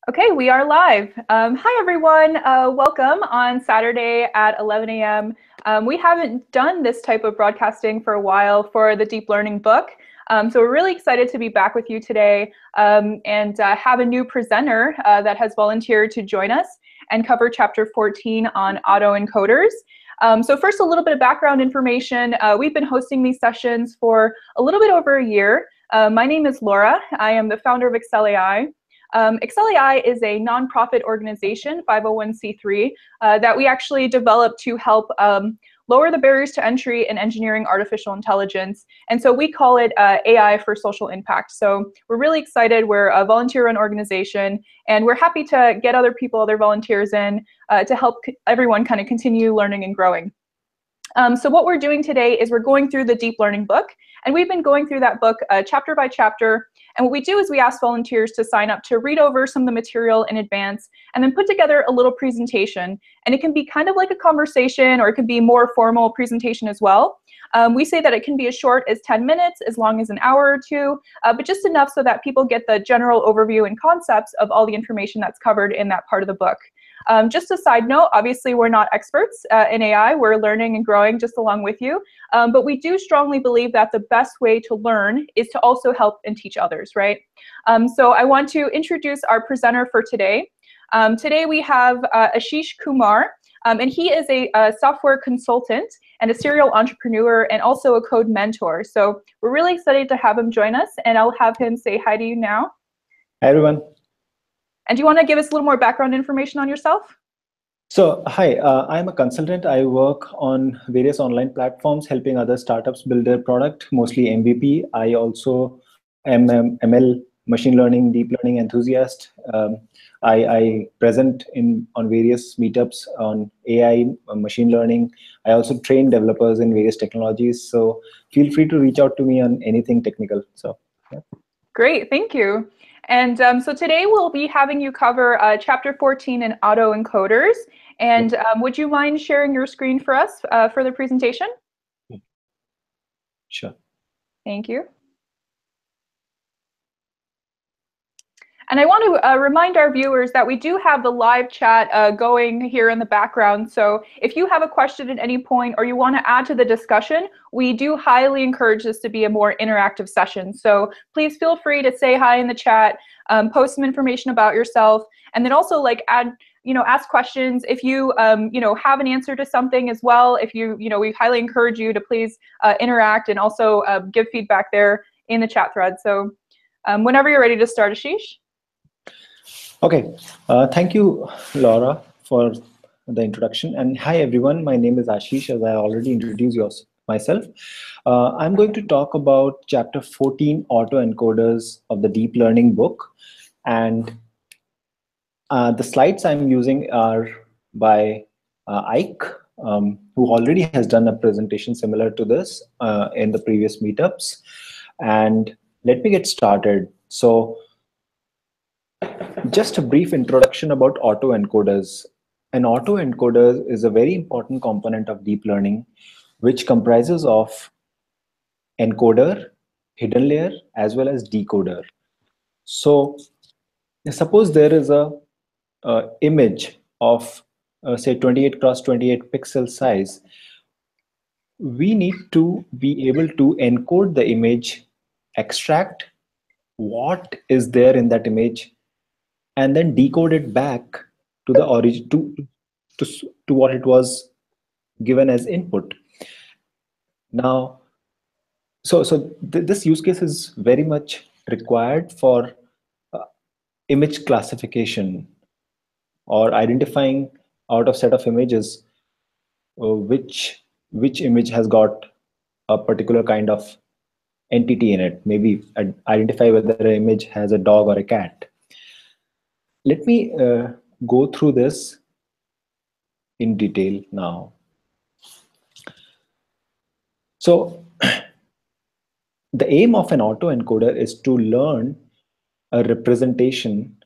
Okay, we are live. Hi, everyone. Welcome on Saturday at 11 a.m. We haven't done this type of broadcasting for a while for the Deep Learning book. So we're really excited to be back with you today and have a new presenter that has volunteered to join us and cover Chapter 14 on autoencoders. So first, a little bit of background information. We've been hosting these sessions for a little bit over a year. My name is Laura. I am the founder of ExcelAI. ExcelAI is a nonprofit organization, 501c3, that we actually developed to help lower the barriers to entry in engineering artificial intelligence. And so we call it AI for social impact. So we're really excited. We're a volunteer-run organization, and we're happy to get other people, other volunteers in to help everyone kind of continue learning and growing. So what we're doing today is we're going through the Deep Learning book, and we've been going through that book chapter by chapter. And what we do is we ask volunteers to sign up to read over some of the material in advance and then put together a little presentation. And it can be kind of like a conversation, or it can be more formal presentation as well. We say that it can be as short as 10 minutes, as long as an hour or two, but just enough so that people get the general overview and concepts of all the information that's covered in that part of the book. Just a side note, obviously we're not experts in AI. We're learning and growing just along with you. But we do strongly believe that the best way to learn is to also help and teach others, right? So I want to introduce our presenter for today. Today we have Ashish Kumar, and he is a software consultant and a serial entrepreneur and also a code mentor. So we're really excited to have him join us, and I'll have him say hi to you now. Hi, everyone. And do you want to give us a little more background information on yourself? So, hi, I'm a consultant. I work on various online platforms, helping other startups build their product, mostly MVP. I also am an ML, machine learning, deep learning enthusiast. I present on various meetups on AI, machine learning. I also train developers in various technologies. So feel free to reach out to me on anything technical. So, yeah. Great, thank you. And so today we'll be having you cover Chapter 14 in autoencoders. And would you mind sharing your screen for us for the presentation? Sure. Thank you. And I want to remind our viewers that we do have the live chat going here in the background. So if you have a question at any point or you want to add to the discussion, we do highly encourage this to be a more interactive session. So please feel free to say hi in the chat, post some information about yourself, and then also ask questions. If you have an answer to something as well, we highly encourage you to please interact and also give feedback there in the chat thread. So whenever you're ready to start, Ashish. Okay, thank you, Laura, for the introduction. And hi, everyone. My name is Ashish, as I already introduced myself. I'm going to talk about Chapter 14, Autoencoders of the Deep Learning book. And the slides I'm using are by Ike, who already has done a presentation similar to this in the previous meetups. And let me get started. So, just a brief introduction about autoencoders. An autoencoder is a very important component of deep learning, which comprises of encoder, hidden layer, as well as decoder. So suppose there is a image of say 28 cross 28 pixel size. We need to be able to encode the image, extract what is there in that image, and then decode it back to the origin to what it was given as input. Now, this use case is very much required for image classification or identifying out of set of images which image has got a particular kind of entity in it. Maybe identify whether an image has a dog or a cat. Let me go through this in detail now. So the aim of an autoencoder is to learn a representation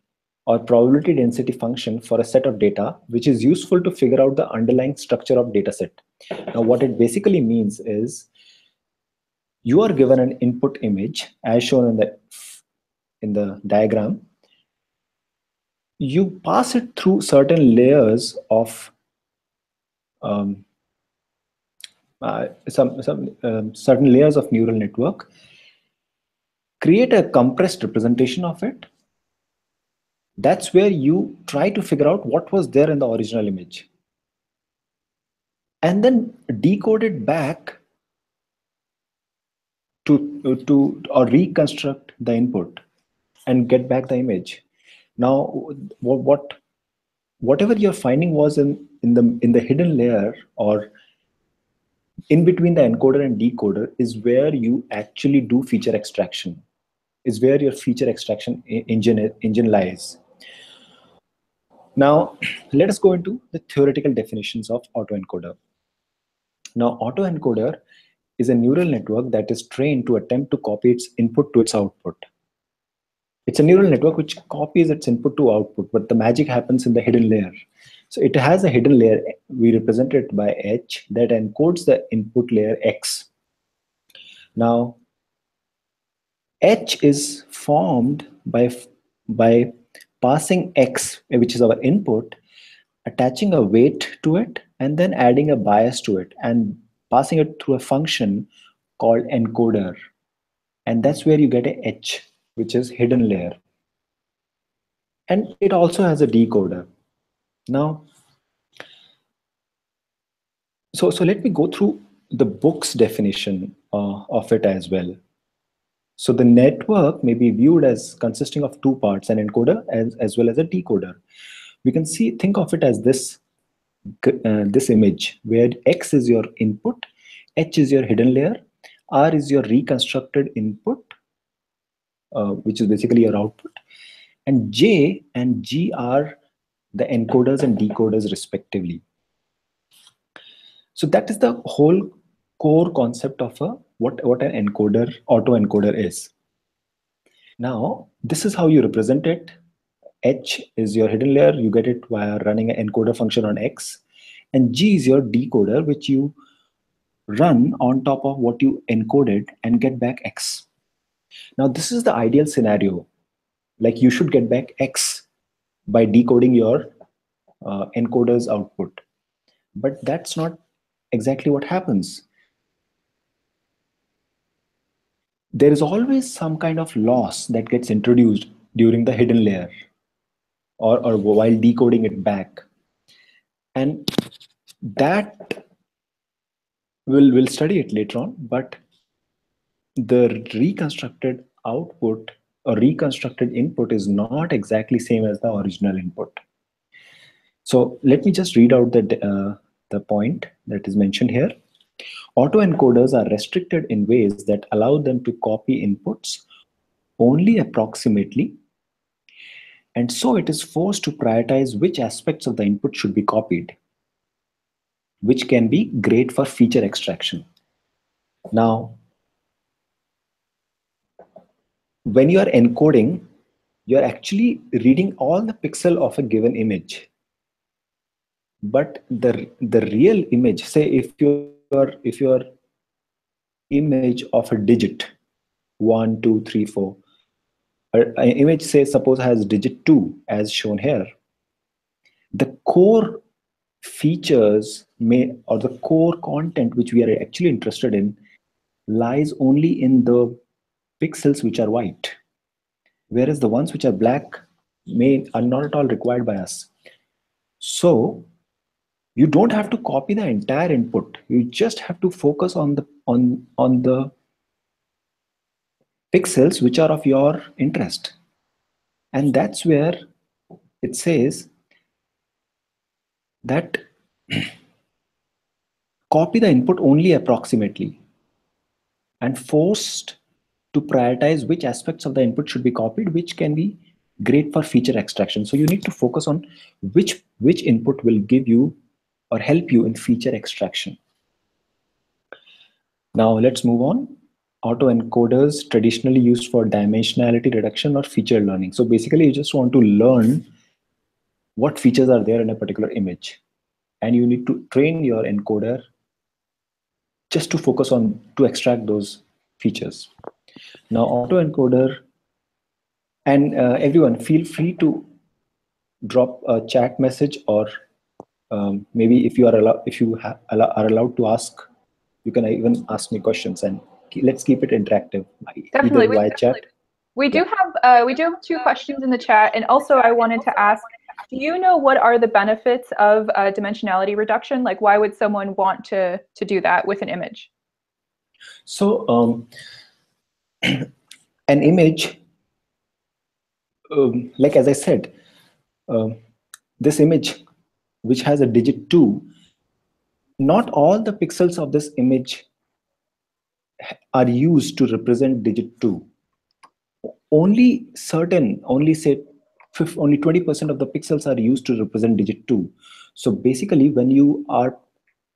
or probability density function for a set of data, which is useful to figure out the underlying structure of data set. Now, what it basically means is you are given an input image as shown in the diagram. you pass it through certain layers of um, certain layers of neural network, create a compressed representation of it. That's where you try to figure out what was there in the original image, and then decode it back to or reconstruct the input and get back the image. Now, whatever your finding was in the hidden layer or in between the encoder and decoder is where you actually do feature extraction. Is where your feature extraction engine lies. Now, let us go into the theoretical definitions of autoencoder. Now, autoencoder is a neural network that is trained to attempt to copy its input to its output. It's a neural network which copies its input to output, but the magic happens in the hidden layer. So it has a hidden layer, we represent it by H, that encodes the input layer X. Now, H is formed by passing X, which is our input, attaching a weight to it, and then adding a bias to it, and passing it through a function called encoder. And that's where you get a H, which is hidden layer. And it also has a decoder. Now, so let me go through the book's definition of it as well. So the network may be viewed as consisting of two parts, an encoder as well as a decoder. We can think of it as this image where X is your input, H is your hidden layer, R is your reconstructed input, which is basically your output, and J and G are the encoders and decoders respectively. So that is the whole core concept of what an encoder, autoencoder is. Now, this is how you represent it. H is your hidden layer. You get it via running an encoder function on X. And G is your decoder, which you run on top of what you encoded and get back X. Now, this is the ideal scenario. Like you should get back X by decoding your encoder's output. But that's not exactly what happens. There is always some kind of loss that gets introduced during the hidden layer or while decoding it back. And that we'll study it later on, but the reconstructed output or reconstructed input is not exactly same as the original input. So let me just read out the point that is mentioned here. Autoencoders are restricted in ways that allow them to copy inputs only approximately, and so it is forced to prioritize which aspects of the input should be copied, which can be great for feature extraction. Now, when you are encoding, you're actually reading all the pixel of a given image. But the real image, say if your image of a digit 1, 2, 3, 4, an image say suppose has digit 2 as shown here, the core features or the core content which we are actually interested in lies only in the pixels which are white, whereas the ones which are black are not at all required by us. So you don't have to copy the entire input. You just have to focus on the pixels which are of your interest. And that's where it says that copy the input only approximately and forced to prioritize which aspects of the input should be copied, which can be great for feature extraction. So you need to focus on which input will give you or help you in feature extraction. Now let's move on. Autoencoders traditionally used for dimensionality reduction or feature learning. So basically you just want to learn what features are there in a particular image, and you need to train your encoder just to focus on to extract those features. Now autoencoder, and everyone feel free to drop a chat message, or maybe if you are are allowed to ask, you can even ask me questions, and let's keep it interactive, either Definitely. via chat. We Yeah. do have two questions in the chat, and also I wanted to ask, do you know what are the benefits of dimensionality reduction? Like, why would someone want to do that with an image? So an image, like as I said, um, this image which has a digit 2, not all the pixels of this image are used to represent digit 2. Only certain, only say only 20% of the pixels are used to represent digit 2. So basically, when you are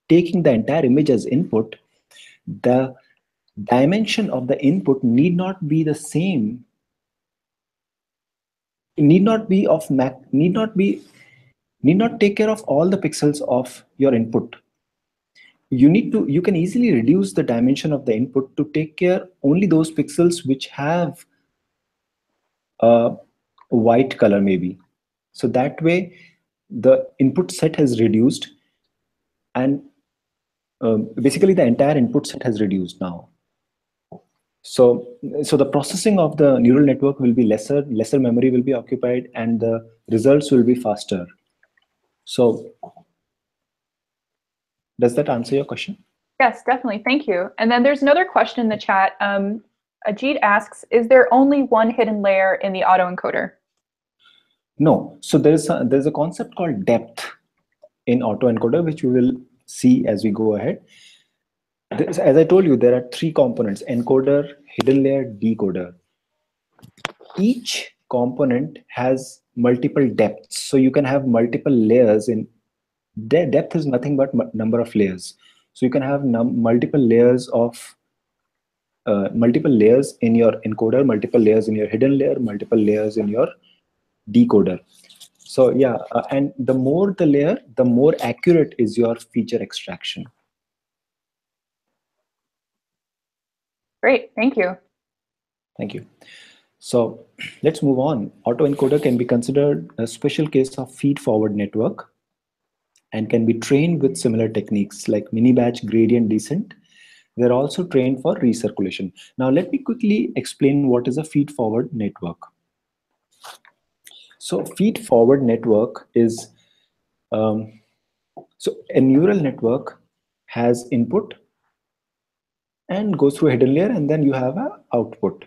taking the entire image as input, the dimension of the input need not be the same, need not be of need not take care of all the pixels of your input. You can easily reduce the dimension of the input to take care only those pixels which have a white color maybe. So that way the input set has reduced, and basically the entire input set has reduced now. So the processing of the neural network will be lesser memory will be occupied, and the results will be faster. So does that answer your question? Yes, definitely. Thank you. And then there's another question in the chat. Ajit asks, is there only one hidden layer in the autoencoder? No. So there's a concept called depth in autoencoder, which we will see as we go ahead. As I told you, there are three components: encoder, hidden layer, decoder. Each component has multiple depths, so you can have multiple layers in depth is nothing but number of layers. So you can have multiple layers of multiple layers in your encoder, multiple layers in your hidden layer, multiple layers in your decoder. So yeah, and the more the layer, the more accurate is your feature extraction. Great, thank you. Thank you. So let's move on. Autoencoder can be considered a special case of feed-forward network and can be trained with similar techniques like mini-batch gradient descent. They're also trained for recirculation. Now let me quickly explain what is a feed-forward network. So feed-forward network is, so a neural network has input and goes through a hidden layer, and then you have an output.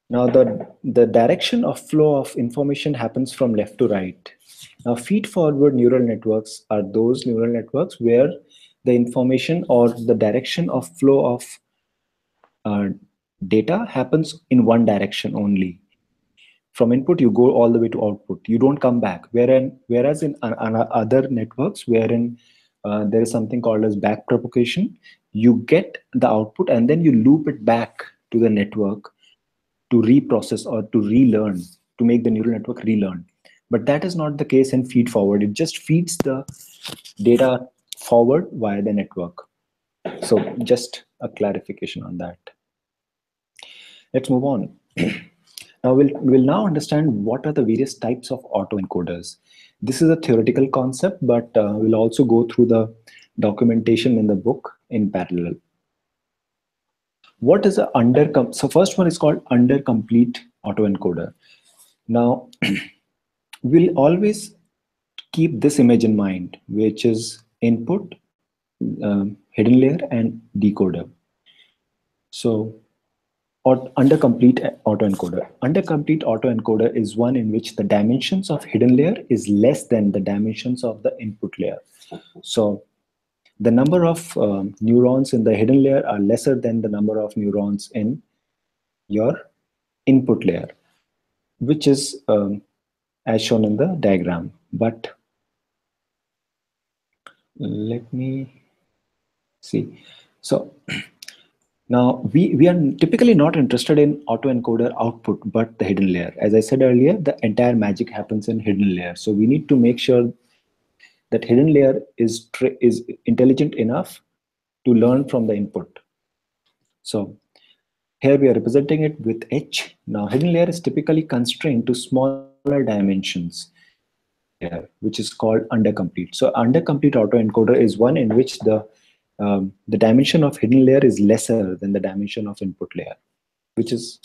Now the direction of flow of information happens from left to right. Now feed-forward neural networks are those neural networks where the information or the direction of flow of data happens in one direction only. From input, you go all the way to output. You don't come back. Whereas in other networks, wherein there is something called as back propagation, you get the output and then you loop it back to the network to reprocess or to relearn, to make the neural network relearn. But that is not the case in feed forward. It just feeds the data forward via the network. So just a clarification on that. Let's move on. Now we'll now understand what are the various types of autoencoders. This is a theoretical concept, but we'll also go through the documentation in the book in parallel. What is a so first one is called undercomplete autoencoder. Now we'll always keep this image in mind, which is input, hidden layer, and decoder. So or undercomplete autoencoder. Undercomplete autoencoder is one in which the dimensions of hidden layer is less than the dimensions of the input layer. So the number of neurons in the hidden layer are lesser than the number of neurons in your input layer, which is as shown in the diagram. But let me see. So now, we are typically not interested in autoencoder output, but the hidden layer. As I said earlier, the entire magic happens in hidden layer. So we need to make sure that hidden layer is intelligent enough to learn from the input. So here we are representing it with H. Now, hidden layer is typically constrained to smaller dimensions. layer, which is called undercomplete. So undercomplete autoencoder is one in which the dimension of hidden layer is lesser than the dimension of input layer, which is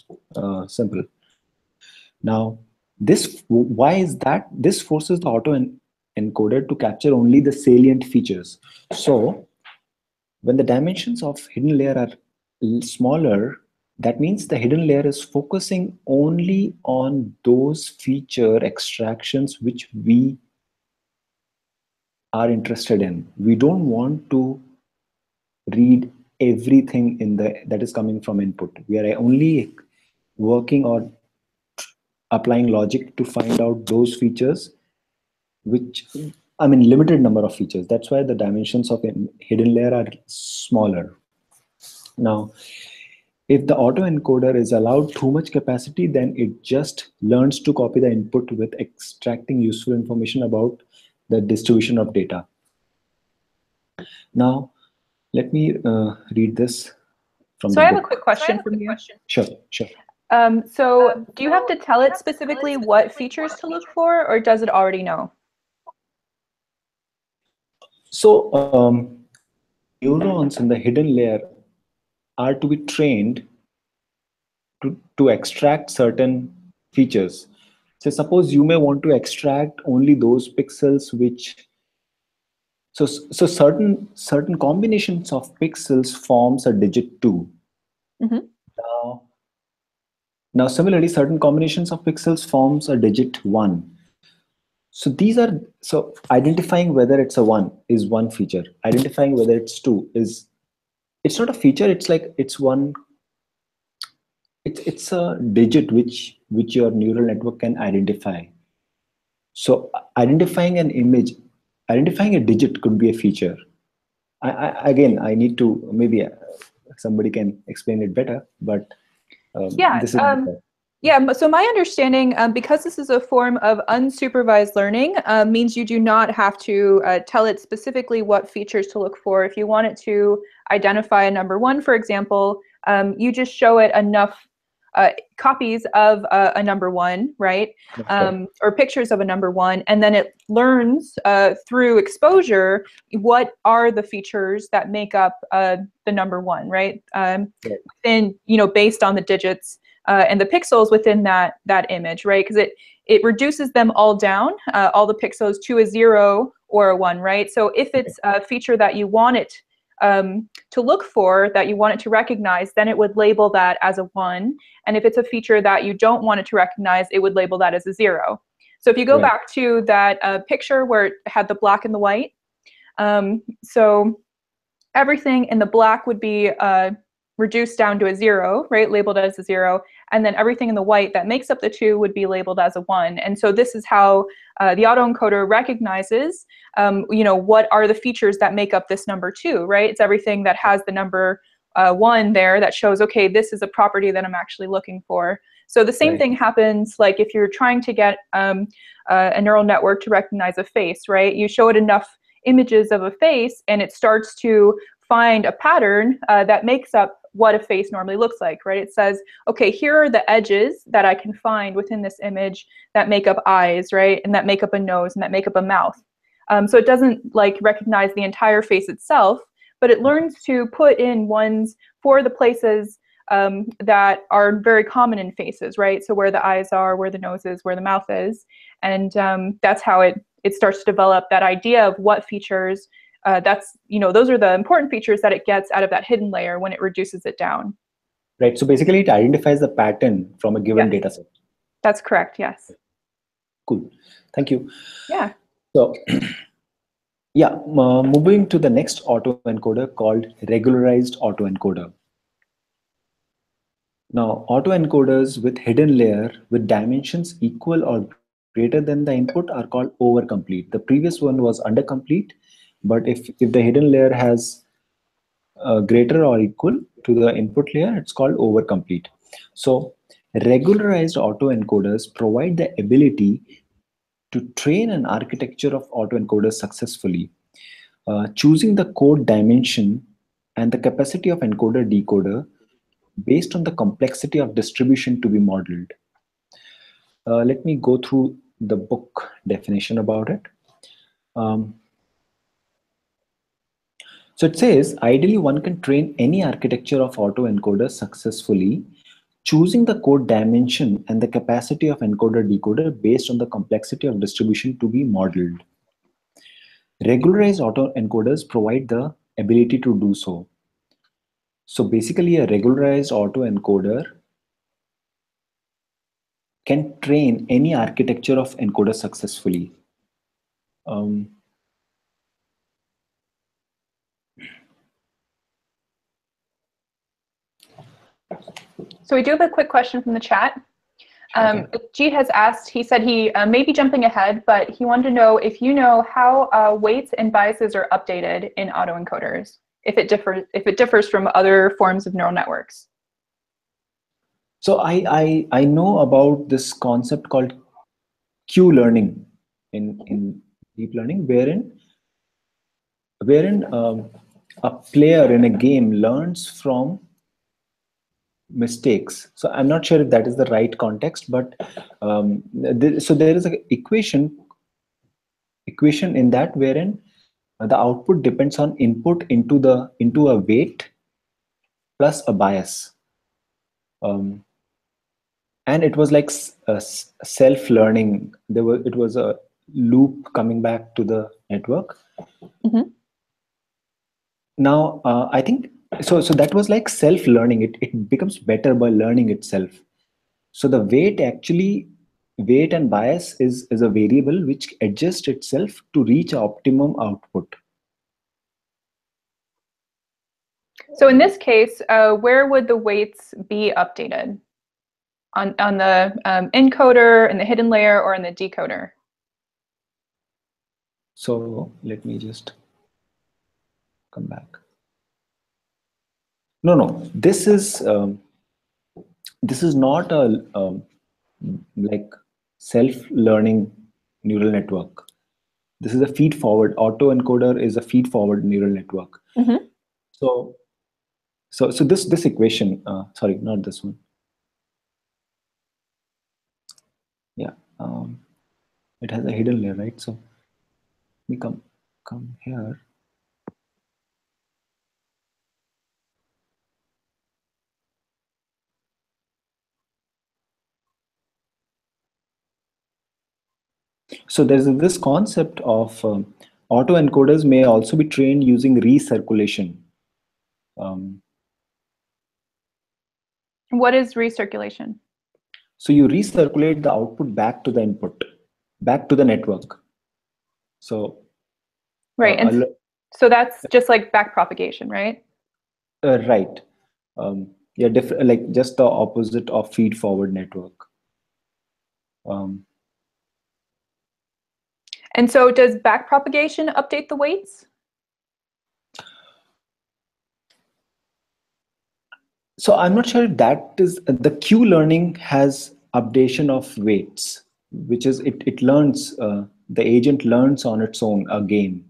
simple. Now, why is that? This forces the autoencoder to capture only the salient features. So when the dimensions of hidden layer are smaller, that means the hidden layer is focusing only on those feature extractions which we are interested in. We don't want to read everything that is coming from input. We are only working or applying logic to find out those features which, I mean, limited number of features. That's why the dimensions of a hidden layer are smaller. Now, if the autoencoder is allowed too much capacity, then it just learns to copy the input with extracting useful information about the distribution of data. Now, let me read this from the book. So I have a quick question from you. Sure, sure. So do you have to tell it specifically what features to look for, or does it already know? So neurons in the hidden layer are to be trained to extract certain features. So suppose you may want to extract only those pixels which, so certain combinations of pixels forms a digit 2. Mm-hmm. Now similarly, certain combinations of pixels forms a digit 1. So these are, so identifying whether it's a 1 is one feature. Identifying whether it's 2 is, it's not a feature, it's like it's one, it's a digit which your neural network can identify. So identifying an image, identifying a digit could be a feature. Again, I need to, maybe somebody can explain it better, but Yeah. this is Yeah, so my understanding, because this is a form of unsupervised learning, means you do not have to tell it specifically what features to look for. If you want it to identify a number 1, for example, you just show it enough copies of a number 1, right? Or pictures of a number 1, and then it learns through exposure what are the features that make up the number 1, right? And based on the digits and the pixels within that image, right? Because it reduces them all down, all the pixels, to a 0 or a 1, right? So if it's a feature that you want it to look for, that you want it to recognize, then it would label that as a 1. And if it's a feature that you don't want it to recognize, it would label that as a 0. So if you go back to that picture where it had the black and the white, so everything in the black would be reduced down to a 0, right? Labeled as a 0. And then everything in the white that makes up the 2 would be labeled as a 1. And so this is how the autoencoder recognizes, what are the features that make up this number 2, right? It's everything that has the number 1 there that shows, okay, this is a property that I'm actually looking for. So the same thing happens, like if you're trying to get a neural network to recognize a face, right? You show it enough images of a face and it starts to find a pattern that makes up what a face normally looks like, right? It says, okay, here are the edges that I can find within this image that make up eyes, right? And that make up a nose and that make up a mouth. So it doesn't like recognize the entire face itself, but it learns to put in ones for the places that are very common in faces, right? So where the eyes are, where the nose is, where the mouth is. And that's how it starts to develop that idea of what features those are the important features that it gets out of that hidden layer when it reduces it down. Right. So basically it identifies the pattern from a given data set. That's correct. Yes. Cool. Thank you. Yeah. So yeah, moving to the next autoencoder called regularized autoencoder. Now, autoencoders with hidden layer with dimensions equal or greater than the input are called overcomplete. The previous one was undercomplete, but if the hidden layer has greater or equal to the input layer, it's called overcomplete. So regularized autoencoders provide the ability to train an architecture of autoencoders successfully, choosing the code dimension and the capacity of encoder decoder based on the complexity of distribution to be modeled. Let me go through the book definition about it. So it says, ideally one can train any architecture of autoencoders successfully, choosing the code dimension and the capacity of encoder-decoder based on the complexity of distribution to be modeled. Regularized autoencoders provide the ability to do so. So basically a regularized autoencoder can train any architecture of encoder successfully. So we do have a quick question from the chat. Jeet has asked, he said he may be jumping ahead, but he wanted to know if you know how weights and biases are updated in autoencoders, if it differs from other forms of neural networks. So I know about this concept called Q learning in deep learning, wherein a player in a game learns from mistakes. So I'm not sure if that is the right context, but so there is an equation in that wherein the output depends on input into a weight plus a bias, and it was like self-learning. It was a loop coming back to the network. Mm-hmm. Now I think so that was like self-learning. It becomes better by learning itself. So the weight and bias is a variable which adjusts itself to reach optimum output. So in this case, where would the weights be updated? On the encoder, in the hidden layer, or in the decoder? So let me just come back. No, this is not a like self-learning neural network. This is a feed-forward. Autoencoder is a feed-forward neural network. Mm-hmm. So this equation, sorry, not this one. Yeah, it has a hidden layer, right? So let me come here. So there's this concept of autoencoders may also be trained using recirculation. What is recirculation? So you recirculate the output back to the input, back to the network. So right, and so that's just like backpropagation, right? Right. Yeah, like just the opposite of feed-forward network. And so does backpropagation update the weights? So I'm not sure if that is the Q learning has updation of weights, which is it learns, the agent learns on its own a game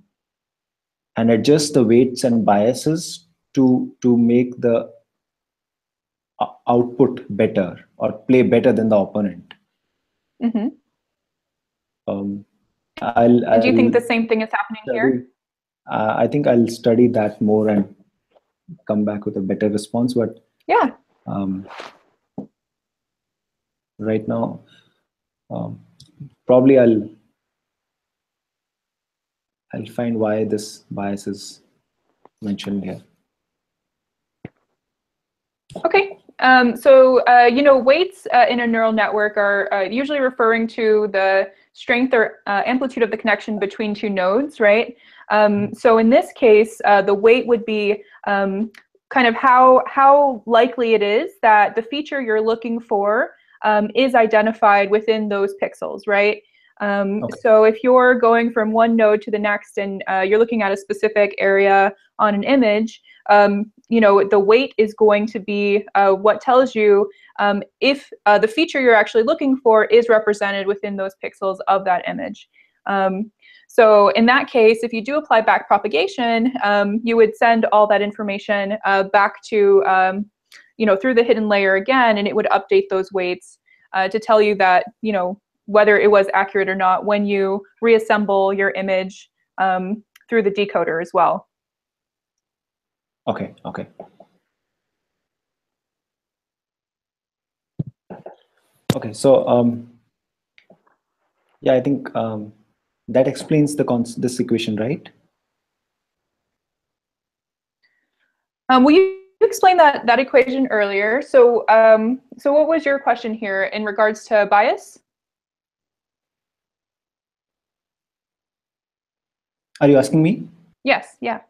and adjusts the weights and biases to make the output better or play better than the opponent. Mm-hmm. And do you think the same thing is happening here? I think I'll study that more and come back with a better response. But yeah, right now, probably I'll find why this bias is mentioned here. Okay. So, weights in a neural network are usually referring to the strength or amplitude of the connection between two nodes, right? So in this case, the weight would be kind of how likely it is that the feature you're looking for is identified within those pixels, right? Okay. So if you're going from one node to the next and you're looking at a specific area on an image, the weight is going to be what tells you if the feature you're actually looking for is represented within those pixels of that image. So in that case, if you do apply backpropagation, you would send all that information back to, through the hidden layer again, and it would update those weights to tell you that, whether it was accurate or not when you reassemble your image through the decoder as well. Okay. Okay. So yeah, I think that explains this equation, right? Well, you explained that equation earlier. So so what was your question here in regards to bias? Are you asking me? Yes. Yeah.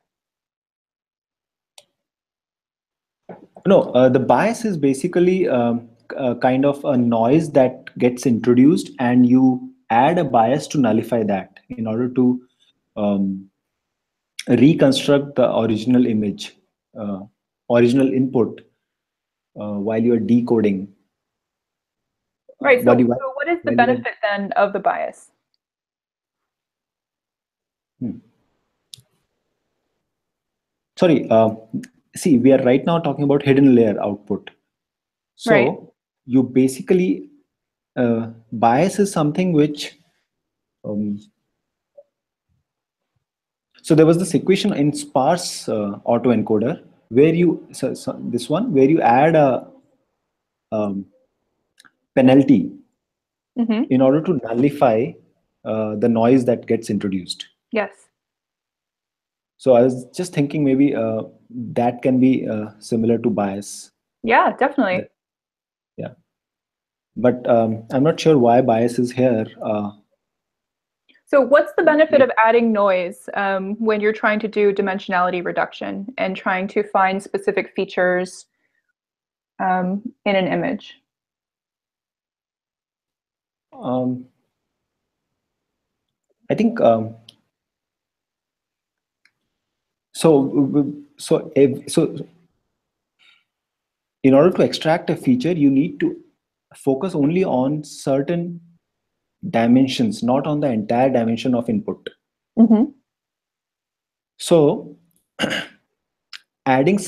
No, the bias is basically kind of a noise that gets introduced, and you add a bias to nullify that in order to um, reconstruct the original image, original input while you are decoding. Right. While So you, what is the while you benefit then of the bias? Sorry, see, we are right now talking about hidden layer output. So Right. you basically, bias is something which, so there was this equation in sparse autoencoder where you, so this one, where you add a um, penalty Mm-hmm. in order to nullify the noise that gets introduced. Yes. So I was just thinking maybe that can be similar to bias. Yeah, definitely. Yeah, but I'm not sure why bias is here. So what's the benefit of adding noise when you're trying to do dimensionality reduction and trying to find specific features in an image? I think so in order to extract a feature, you need to focus only on certain dimensions, not on the entire dimension of input. Mm-hmm. So adding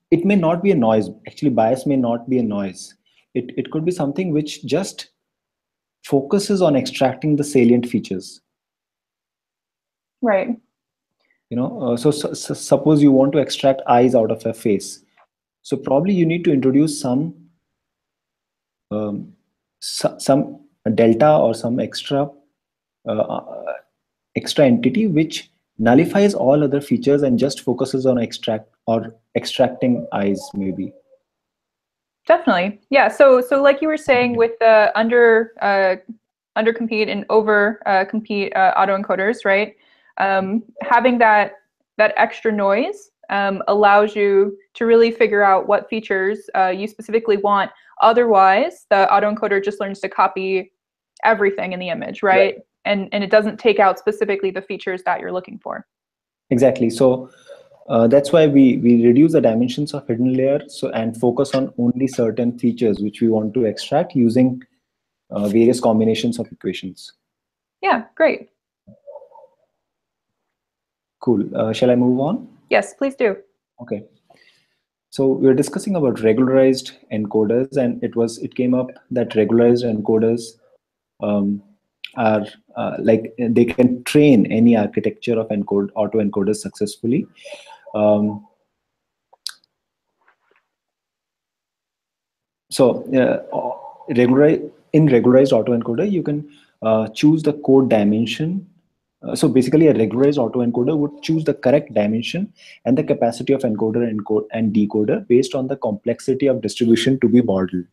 it may not be a noise. Actually, bias may not be a noise. It could be something which just focuses on extracting the salient features. Right. So suppose you want to extract eyes out of a face, so probably you need to introduce some delta or some extra entity which nullifies all other features and just focuses on extracting eyes, maybe. Definitely. Yeah. So like you were saying with the under compete and over compete autoencoders, right? Having that extra noise allows you to really figure out what features you specifically want. Otherwise, the autoencoder just learns to copy everything in the image, right? And it doesn't take out specifically the features that you're looking for. Exactly. So that's why we reduce the dimensions of hidden layer and focus on only certain features which we want to extract using various combinations of equations. Yeah, great. Cool. Shall I move on? Yes, please do. Okay. So we are discussing about regularized encoders, and it came up that regularized encoders are like they can train any architecture of autoencoders successfully. So in regularized autoencoder, you can choose the code dimension. So basically, a regularized autoencoder would choose the correct dimension and the capacity of encoder and decoder based on the complexity of distribution to be modeled.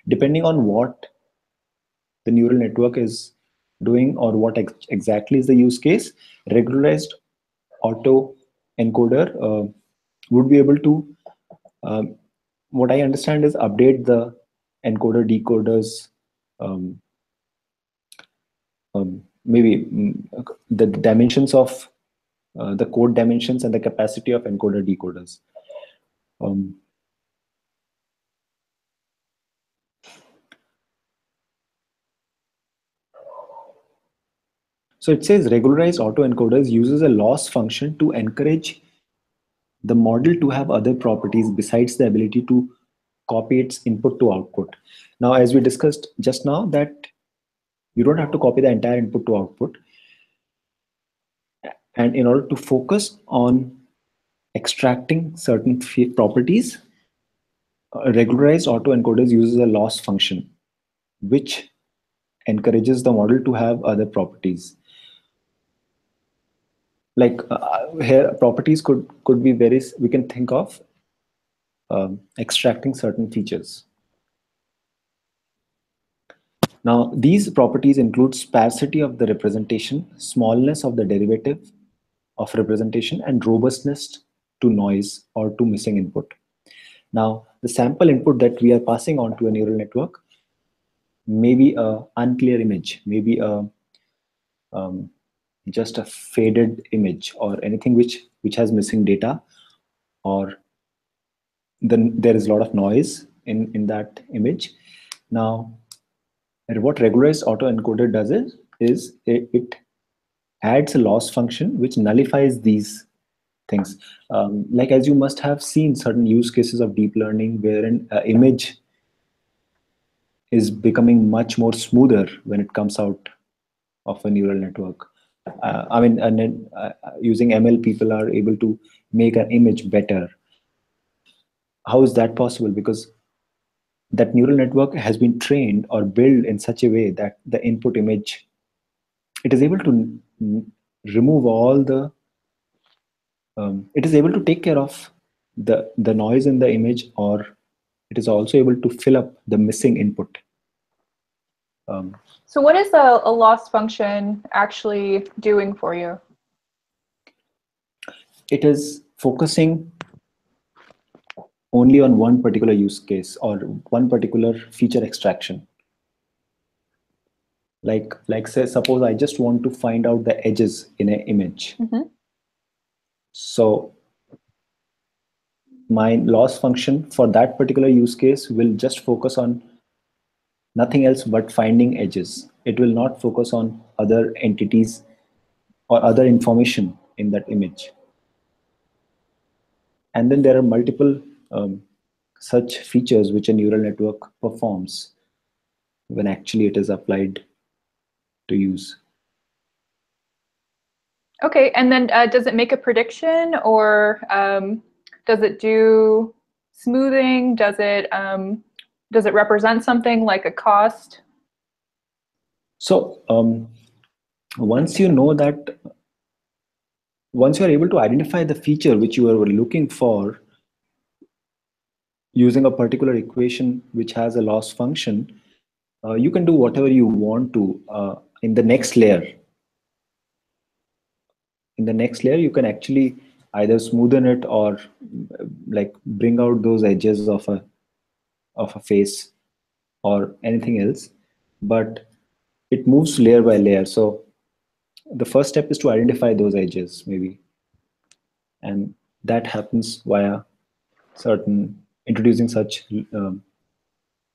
Depending on what the neural network is doing or what exactly is the use case, regularized autoencoder would be able to, what I understand is, update the encoder decoders, um, maybe the dimensions of the code dimensions and the capacity of encoder decoders. So it says regularized autoencoders uses a loss function to encourage the model to have other properties besides the ability to copy its input to output. Now, as we discussed just now, that you don't have to copy the entire input to output. And in order to focus on extracting certain properties, regularized autoencoders uses a loss function, which encourages the model to have other properties. Like here, properties could be various. We can think of extracting certain features. Now, these properties include sparsity of the representation, smallness of the derivative of representation, and robustness to noise or to missing input. Now, the sample input that we are passing on to a neural network may be an unclear image, maybe just a faded image, or anything which has missing data, or then there is a lot of noise in that image. Now, what regularized autoencoder does is it adds a loss function which nullifies these things. Like, as you must have seen certain use cases of deep learning wherein image is becoming much more smoother when it comes out of a neural network. I mean, and then, using ML, people are able to make an image better. How is that possible? Because that neural network has been trained or built in such a way that the input image, it is able to remove all the it is able to take care of the noise in the image, or it is also able to fill up the missing input. So what is a loss function actually doing for you? It is focusing only on one particular use case or one particular feature extraction. Like say, suppose I just want to find out the edges in an image. Mm-hmm. So my loss function for that particular use case will just focus on nothing else but finding edges. It will not focus on other entities or other information in that image. And then there are multiple such features which a neural network performs when actually it is applied to use. Okay, and then does it make a prediction, or does it do smoothing? Does it represent something like a cost? So once you know that, once you are able to identify the feature which you are looking for using a particular equation which has a loss function, you can do whatever you want to in the next layer. In the next layer, you can actually either smoothen it or like bring out those edges of a face or anything else, but it moves layer by layer. So the first step is to identify those edges, maybe, and that happens via certain introducing such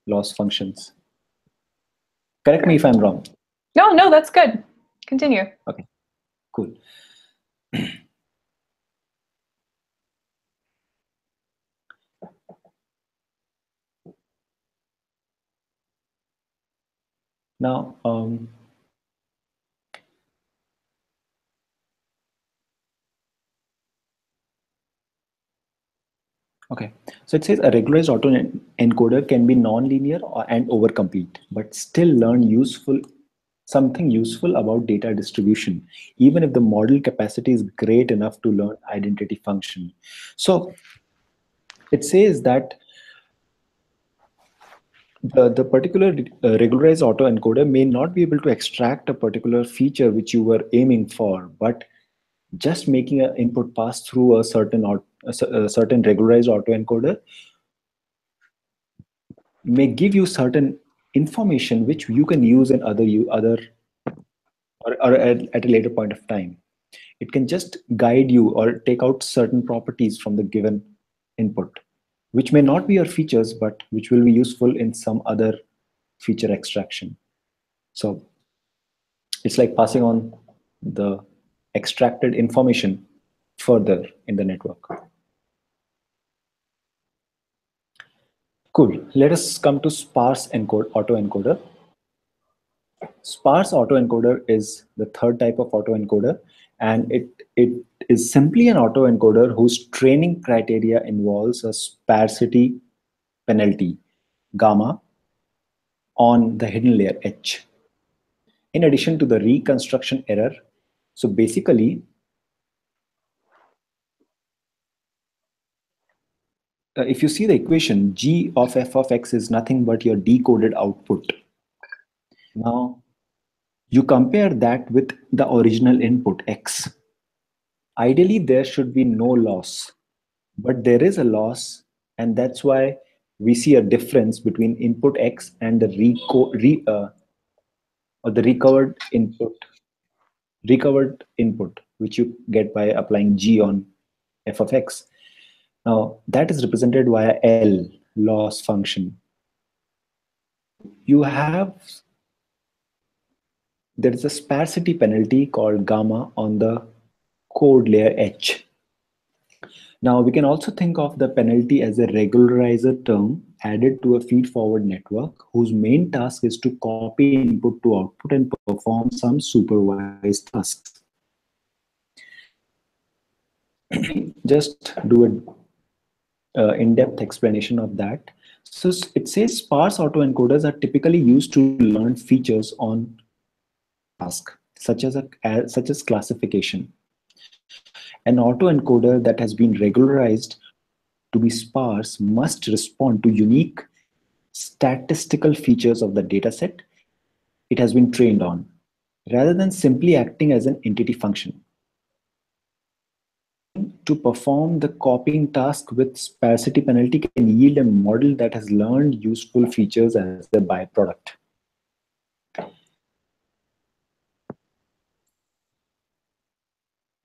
loss functions. Correct me if I'm wrong. No, that's good. Continue. Okay, cool. Now, okay, so it says a regularized autoencoder can be non-linear and overcomplete, but still learn something useful about data distribution, even if the model capacity is great enough to learn identity function. So it says that the particular regularized autoencoder may not be able to extract a particular feature which you were aiming for, but just making an input pass through a certain regularized autoencoder may give you certain information which you can use in other or at a later point of time. It can just guide you or take out certain properties from the given input, which may not be your features, but which will be useful in some other feature extraction. So it's like passing on the extracted information further in the network. Cool. Let us come to sparse autoencoder. Sparse autoencoder is the third type of autoencoder, and it is simply an autoencoder whose training criteria involves a sparsity penalty, gamma, on the hidden layer H, in addition to the reconstruction error. So basically, if you see the equation, g of f of x is nothing but your decoded output. Now, you compare that with the original input x. Ideally, there should be no loss, but there is a loss, and that's why we see a difference between input x and the recovered input, which you get by applying g on f of x. Now, that is represented via L, loss function. You have, there is a sparsity penalty called gamma on the code layer H. Now, we can also think of the penalty as a regularizer term added to a feed-forward network whose main task is to copy input to output and perform some supervised tasks. Just do a in-depth explanation of that. So it says sparse autoencoders are typically used to learn features on task, such as classification. An autoencoder that has been regularized to be sparse must respond to unique statistical features of the dataset it has been trained on, rather than simply acting as an entity function. To perform the copying task with sparsity penalty can yield a model that has learned useful features as a byproduct.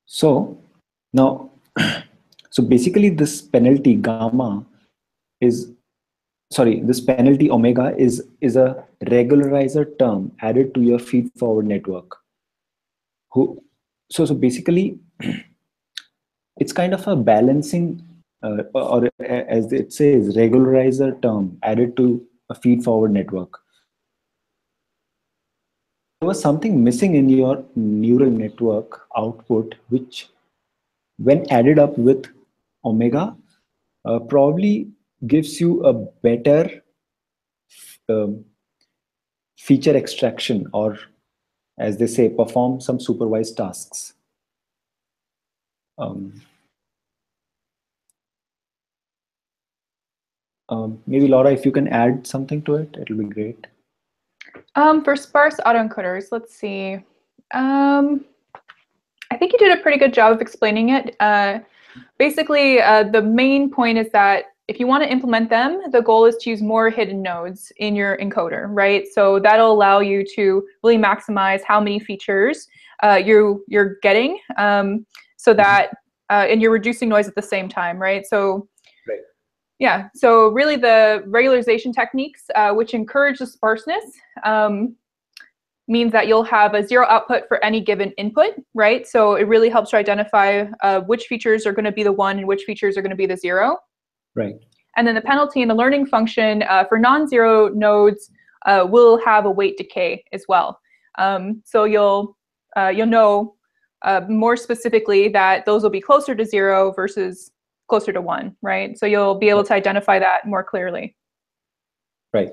So now, so basically this penalty gamma is, sorry, this penalty omega is a regularizer term added to your feed forward network. So basically, it's kind of a balancing, or as it says, regularizer term added to a feed forward network. There was something missing in your neural network output, which when added up with omega, probably gives you a better um, feature extraction, or as they say, perform some supervised tasks. Maybe Laura, if you can add something to it, it'll be great. For sparse autoencoders, let's see. I think you did a pretty good job of explaining it. Basically, the main point is that if you want to implement them, the goal is to use more hidden nodes in your encoder, right? So that'll allow you to really maximize how many features you're getting, so that and you're reducing noise at the same time, right? So right. Yeah, so really the regularization techniques, which encourage the sparseness, means that you'll have a zero output for any given input, right? So it really helps to identify which features are going to be the one and which features are going to be the zero. Right. And then the penalty and the learning function for non-zero nodes will have a weight decay as well. So you'll know more specifically that those will be closer to zero versus closer to one, right? So you'll be able to identify that more clearly. Right.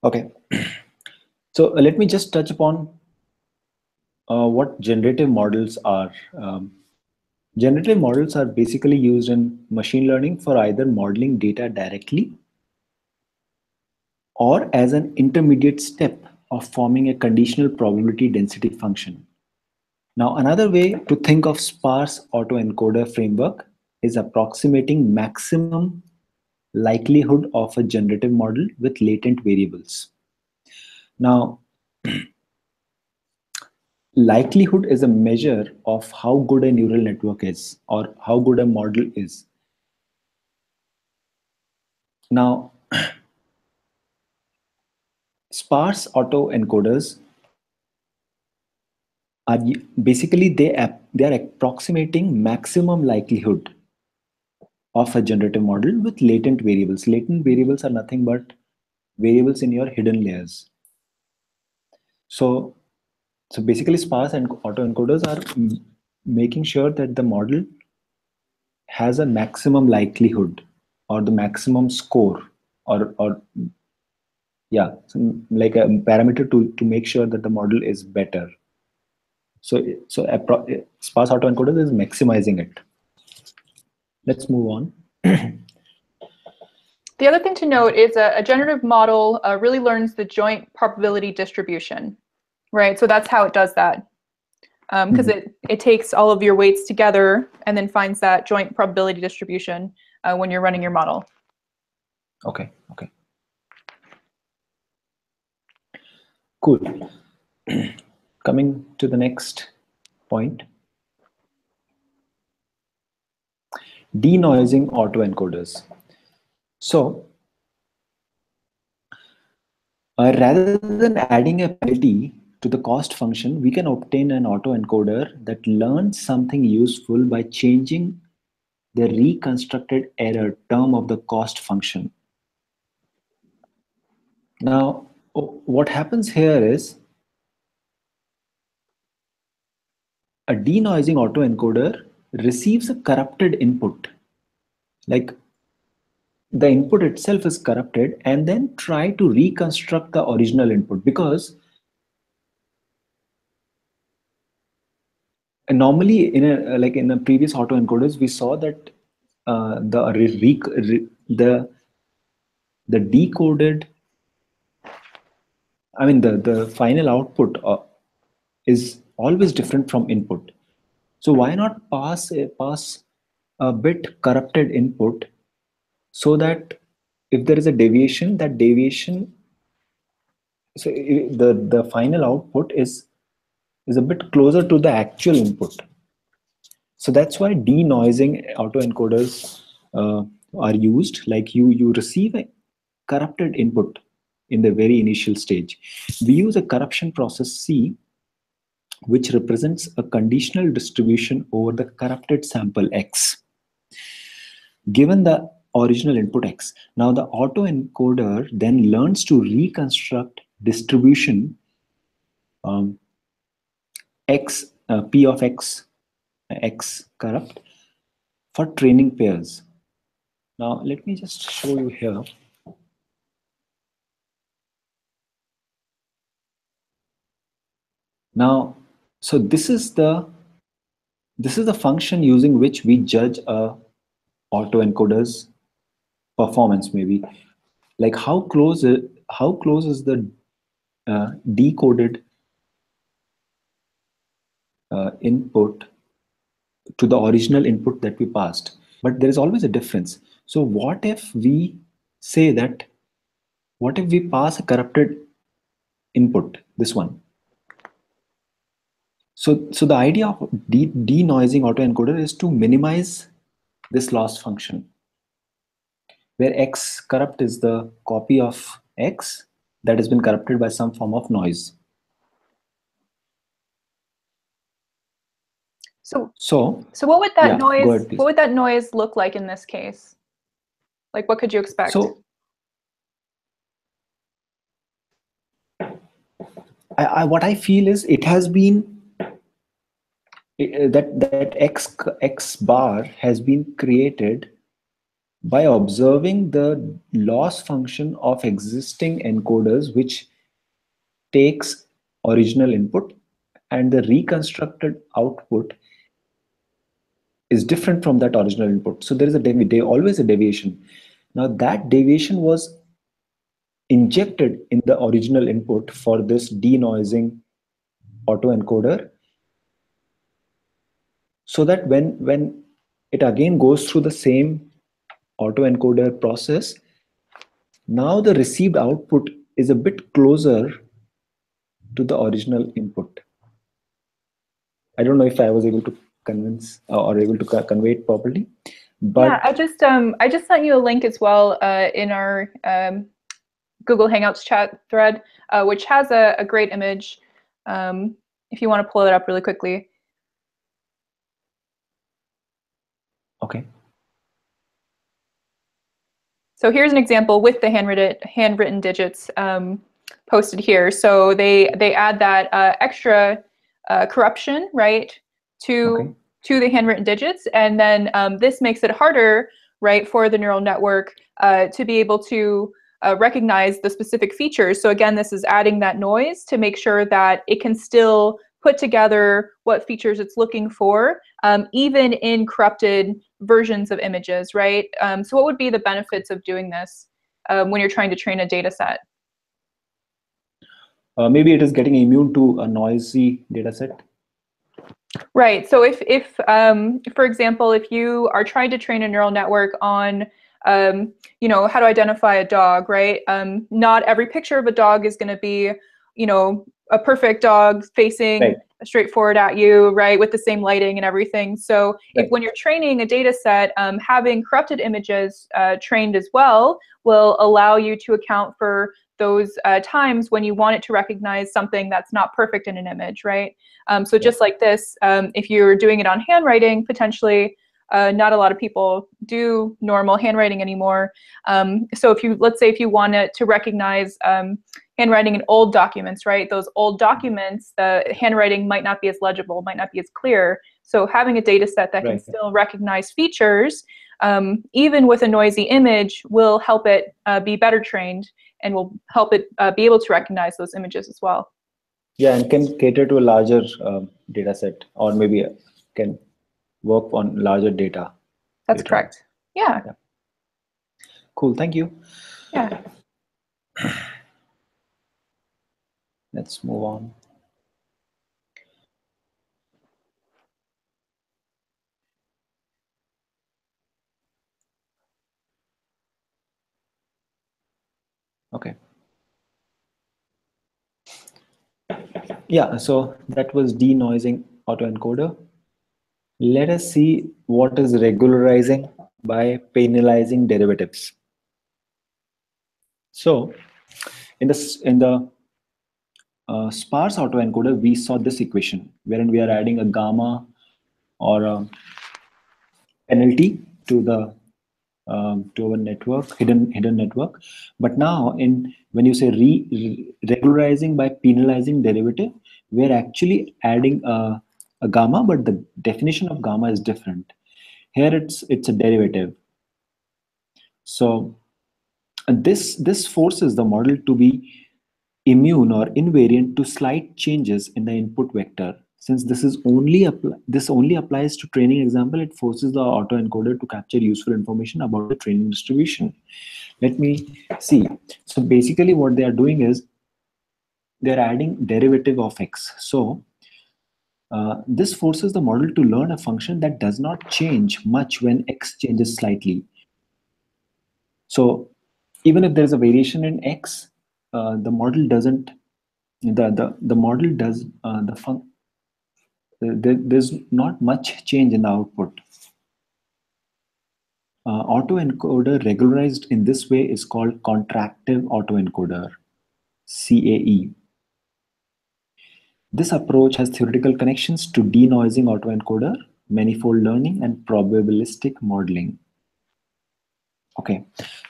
Okay. So let me just touch upon what generative models are. Generative models are basically used in machine learning for either modeling data directly or as an intermediate step of forming a conditional probability density function. Now, another way to think of sparse autoencoder framework is approximating maximum likelihood of a generative model with latent variables. Now, likelihood is a measure of how good a neural network is or how good a model is. Now, sparse autoencoders are basically they are approximating maximum likelihood of a generative model with latent variables. Latent variables are nothing but variables in your hidden layers. So basically sparse and autoencoders are making sure that the model has a maximum likelihood or the maximum score, or yeah, like a parameter to make sure that the model is better. So sparse autoencoders is maximizing it. Let's move on. The other thing to note is a generative model really learns the joint probability distribution, right? So that's how it does that, because it takes all of your weights together and then finds that joint probability distribution when you're running your model. Okay. Cool. Coming to the next point. Denoising autoencoders. So rather than adding a penalty to the cost function, we can obtain an autoencoder that learns something useful by changing the reconstructed error term of the cost function. Now, what happens here is a denoising autoencoder receives a corrupted input. Like the input itself is corrupted and then try to reconstruct the original input, because normally in a previous autoencoders we saw that the decoded, I mean the final output is always different from input. So why not pass a bit corrupted input, so that if there is a deviation, that deviation, so the final output is a bit closer to the actual input. So that's why denoising autoencoders are used. Like you receive a corrupted input in the very initial stage. We use a corruption process C, which represents a conditional distribution over the corrupted sample X, given the original input X. Now the autoencoder then learns to reconstruct distribution X, P of X, X corrupt, for training pairs. Now let me just show you here. Now, so this is the function using which we judge a autoencoder's performance, maybe. Like how close is the decoded input to the original input that we passed. But there is always a difference. So what if we say that, what if we pass a corrupted input, this one? So the idea of denoising autoencoder is to minimize this loss function, where X corrupt is the copy of X that has been corrupted by some form of noise. So what would that noise? Go ahead, please. What would that noise look like in this case? Like, what could you expect? So what I feel is it has been that X bar has been created by observing the loss function of existing encoders, which takes original input, and the reconstructed output is different from that original input. So there is always a deviation. Now that deviation was injected in the original input for this denoising autoencoder, so that when it again goes through the same autoencoder process, now the received output is a bit closer to the original input. I don't know if I was able to convince or able to convey it properly. But yeah, I just sent you a link as well in our Google Hangouts chat thread, which has a great image. If you want to pull it up really quickly. Okay. So here's an example with the handwritten digits posted here. So they add that extra corruption, right, to the handwritten digits, and then this makes it harder, right, for the neural network to be able to recognize the specific features. So again, this is adding that noise to make sure that it can still put together what features it's looking for, even in corrupted versions of images, right? So what would be the benefits of doing this when you're trying to train a data set? Maybe it is getting immune to a noisy data set. Right. So if for example, if you are trying to train a neural network on, you know, how to identify a dog, right? Not every picture of a dog is going to be, you know, a perfect dog facing straight forward at you, right, with the same lighting and everything. So if when you're training a data set, having corrupted images trained as well will allow you to account for those times when you want it to recognize something that's not perfect in an image, right? So just like this, if you're doing it on handwriting, potentially not a lot of people do normal handwriting anymore. So if you, let's say if you want it to recognize handwriting in old documents, right? Those old documents, the handwriting might not be as legible, might not be as clear. So having a data set that can still recognize features, even with a noisy image, will help it be better trained and will help it be able to recognize those images as well. Yeah, and can cater to a larger data set, or maybe can work on larger data. That's correct. Yeah. Cool, thank you. Yeah. Let's move on. Okay. Yeah, so that was denoising autoencoder. Let us see what is regularizing by penalizing derivatives. So in the sparse autoencoder, we saw this equation wherein we are adding a gamma or a penalty to the to a network, hidden network. But now, when you say regularizing by penalizing derivative, we're actually adding a gamma, but the definition of gamma is different. Here it's a derivative. So this forces the model to be immune or invariant to slight changes in the input vector. Since this only applies to training example, it forces the autoencoder to capture useful information about the training distribution. Let me see. So basically what they are doing is they're adding derivative of x. So this forces the model to learn a function that does not change much when x changes slightly. So even if there's a variation in x, the model doesn't. The model does there's not much change in the output. Autoencoder regularized in this way is called contractive autoencoder, CAE. This approach has theoretical connections to denoising autoencoder, manifold learning, and probabilistic modeling. Okay,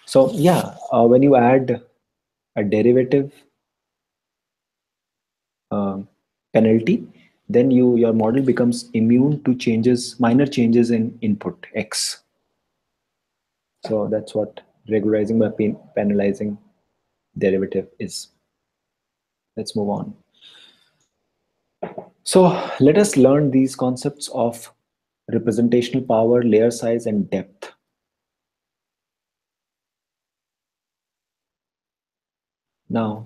so yeah, when you add a derivative penalty, then your model becomes immune to minor changes in input x. So that's what regularizing by penalizing derivative is. Let's move on. So let us learn these concepts of representational power, layer size, and depth. Now,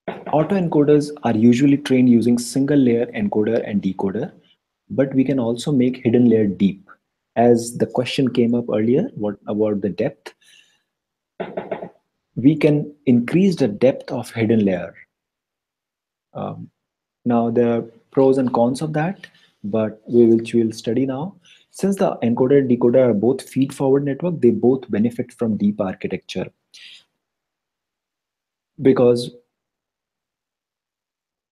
autoencoders are usually trained using single layer encoder and decoder, but we can also make hidden layer deep. As the question came up earlier, what about the depth? We can increase the depth of hidden layer. Now there are pros and cons of that, but we will study now. Since the encoder and decoder are both feed-forward network, they both benefit from deep architecture because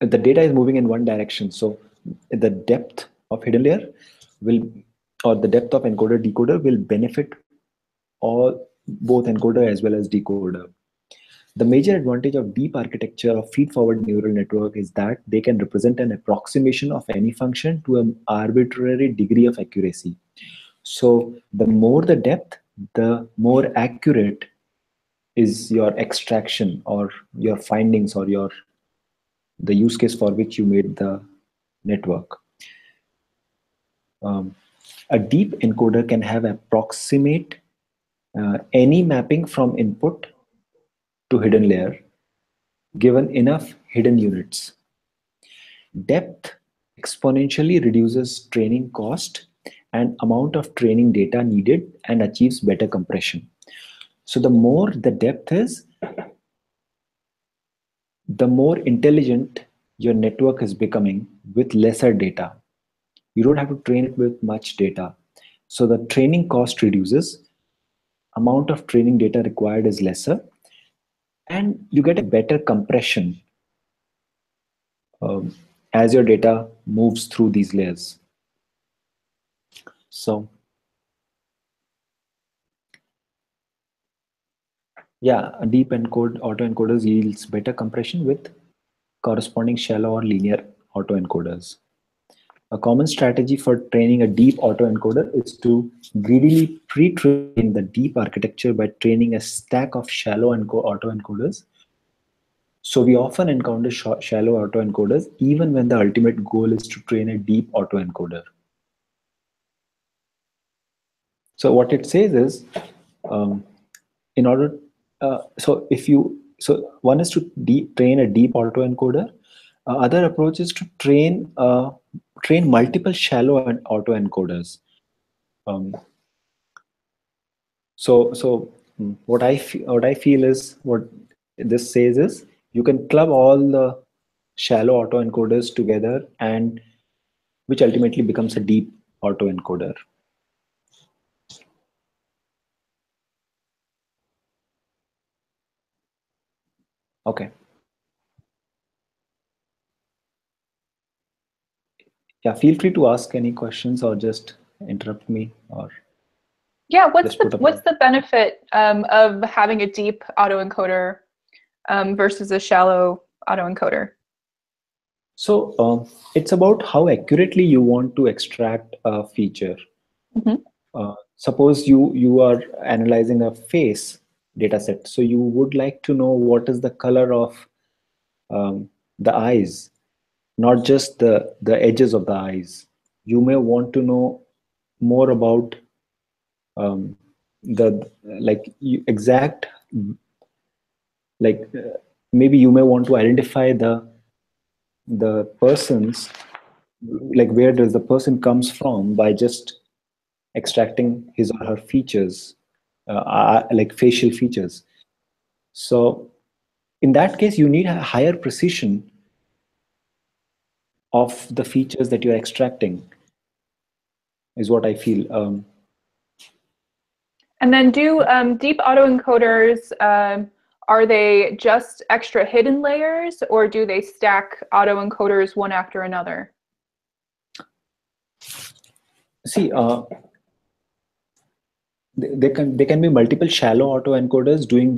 the data is moving in one direction. So the depth of hidden layer will, or the depth of encoder decoder will benefit all both encoder as well as decoder. The major advantage of deep architecture of feed-forward neural network is that they can represent an approximation of any function to an arbitrary degree of accuracy. So the more the depth, the more accurate is your extraction or your findings or the use case for which you made the network. A deep encoder can have approximate any mapping from input to hidden layer given enough hidden units. Depth exponentially reduces training cost and amount of training data needed and achieves better compression. So the more the depth is, the more intelligent your network is becoming with lesser data. You don't have to train it with much data. So the training cost reduces, amount of training data required is lesser, and you get a better compression as your data moves through these layers. So yeah, a deep autoencoders yields better compression with corresponding shallow or linear autoencoders. A common strategy for training a deep autoencoder is to greedily pre-train the deep architecture by training a stack of shallow autoencoders. So we often encounter shallow autoencoders even when the ultimate goal is to train a deep autoencoder. So what it says is, in order, so one is to train a deep autoencoder. Other approach is to train multiple shallow autoencoders. What I feel is, what this says is, you can club all the shallow autoencoders together, and which ultimately becomes a deep autoencoder. Okay. Yeah, feel free to ask any questions or just interrupt me, or yeah, what's the benefit of having a deep autoencoder versus a shallow autoencoder? So it's about how accurately you want to extract a feature. Suppose you are analyzing a face data set, so you would like to know what is the color of the eyes, not just the edges of the eyes. You may want to know more about the exact, like maybe you may want to identify the person's, like where does the person comes from by just extracting his or her features, like facial features. So in that case, you need a higher precision of the features that you're extracting, is what I feel. And then do deep autoencoders, are they just extra hidden layers, or do they stack autoencoders one after another? See, there can be multiple shallow autoencoders doing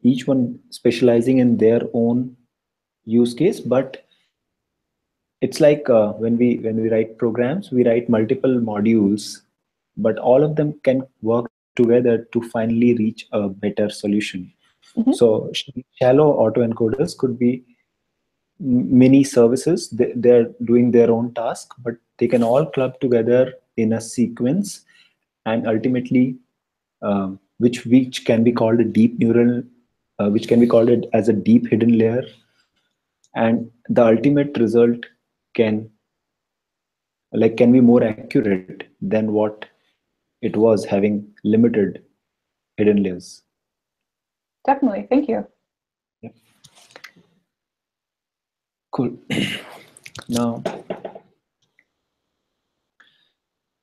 each one specializing in their own use case, but it's like when we write programs, we write multiple modules, but all of them can work together to finally reach a better solution. So shallow autoencoders could be many services. They're doing their own task, but they can all club together in a sequence, and ultimately, which can be called a deep neural, which can be called it as a deep hidden layer, and the ultimate result can be more accurate than what it was having limited hidden layers. Definitely, thank you. Yep. Cool. Now,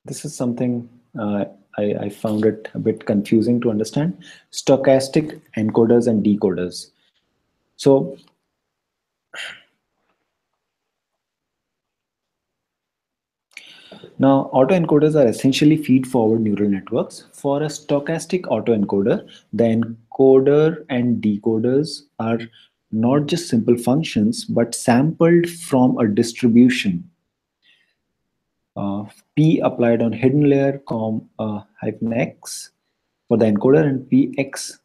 this is something I found it a bit confusing to understand. Stochastic encoders and decoders. So Now, autoencoders are essentially feed-forward neural networks. For a stochastic autoencoder, the encoder and decoders are not just simple functions, but sampled from a distribution. P applied on hidden layer, hyphen x for the encoder, and px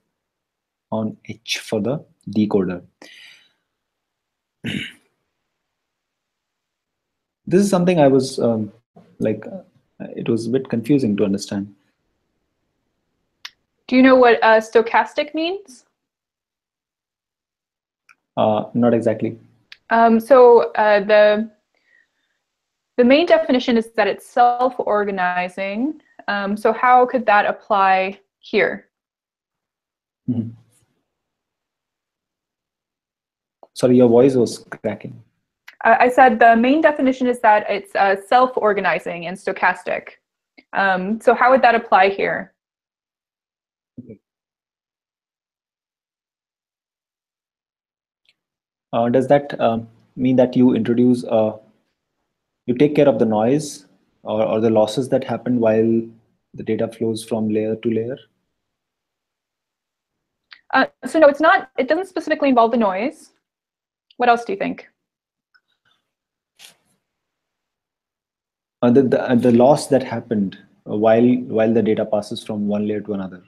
on h for the decoder. This is something I was it was a bit confusing to understand. Do you know what stochastic means? Not exactly. The main definition is that it's self-organizing. So how could that apply here? Mm-hmm. Sorry, your voice was cracking. I said the main definition is that it's self-organizing and stochastic. So how would that apply here? Okay. Does that mean that you introduce, you take care of the noise or the losses that happen while the data flows from layer to layer? So no, it's not. It doesn't specifically involve the noise. What else do you think? The loss that happened while the data passes from one layer to another.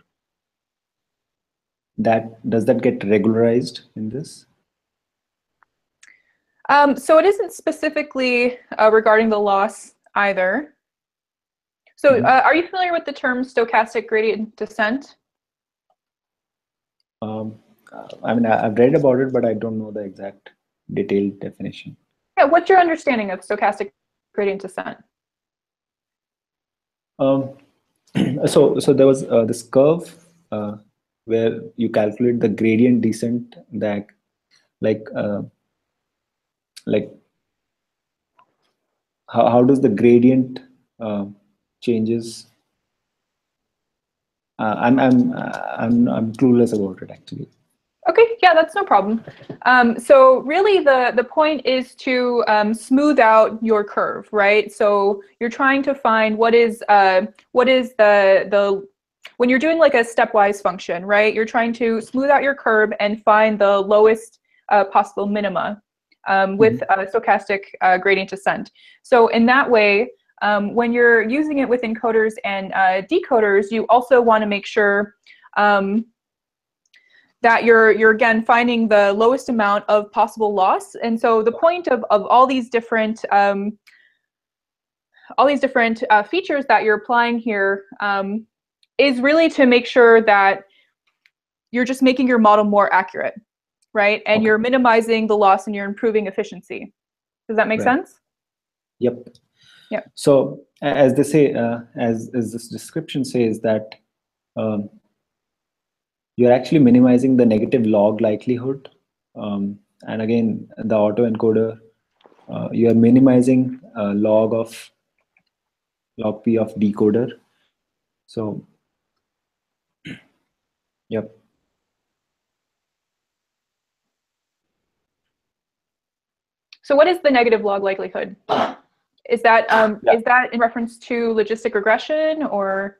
Does that get regularized in this? So it isn't specifically regarding the loss either. So are you familiar with the term stochastic gradient descent? I mean, I've read about it, but I don't know the exact detailed definition. Yeah, what's your understanding of stochastic gradient descent? So there was this curve where you calculate the gradient descent that like how does the gradient changes? I'm clueless about it actually. Okay, yeah, that's no problem. So really the point is to smooth out your curve, right? So you're trying to find what is the when you're doing like a stepwise function, right? You're trying to smooth out your curve and find the lowest possible minima with stochastic gradient descent. So in that way, when you're using it with encoders and decoders, you also want to make sure that you're again finding the lowest amount of possible loss. And so the point of all these different features that you're applying here is really to make sure that you're just making your model more accurate, right? And you're minimizing the loss and you're improving efficiency. Does that make sense? Yep. Yep. So as they say, as this description says that you're actually minimizing the negative log likelihood. And again, the autoencoder, you are minimizing log P of decoder. So, yep. So what is the negative log likelihood? Is that is that in reference to logistic regression or?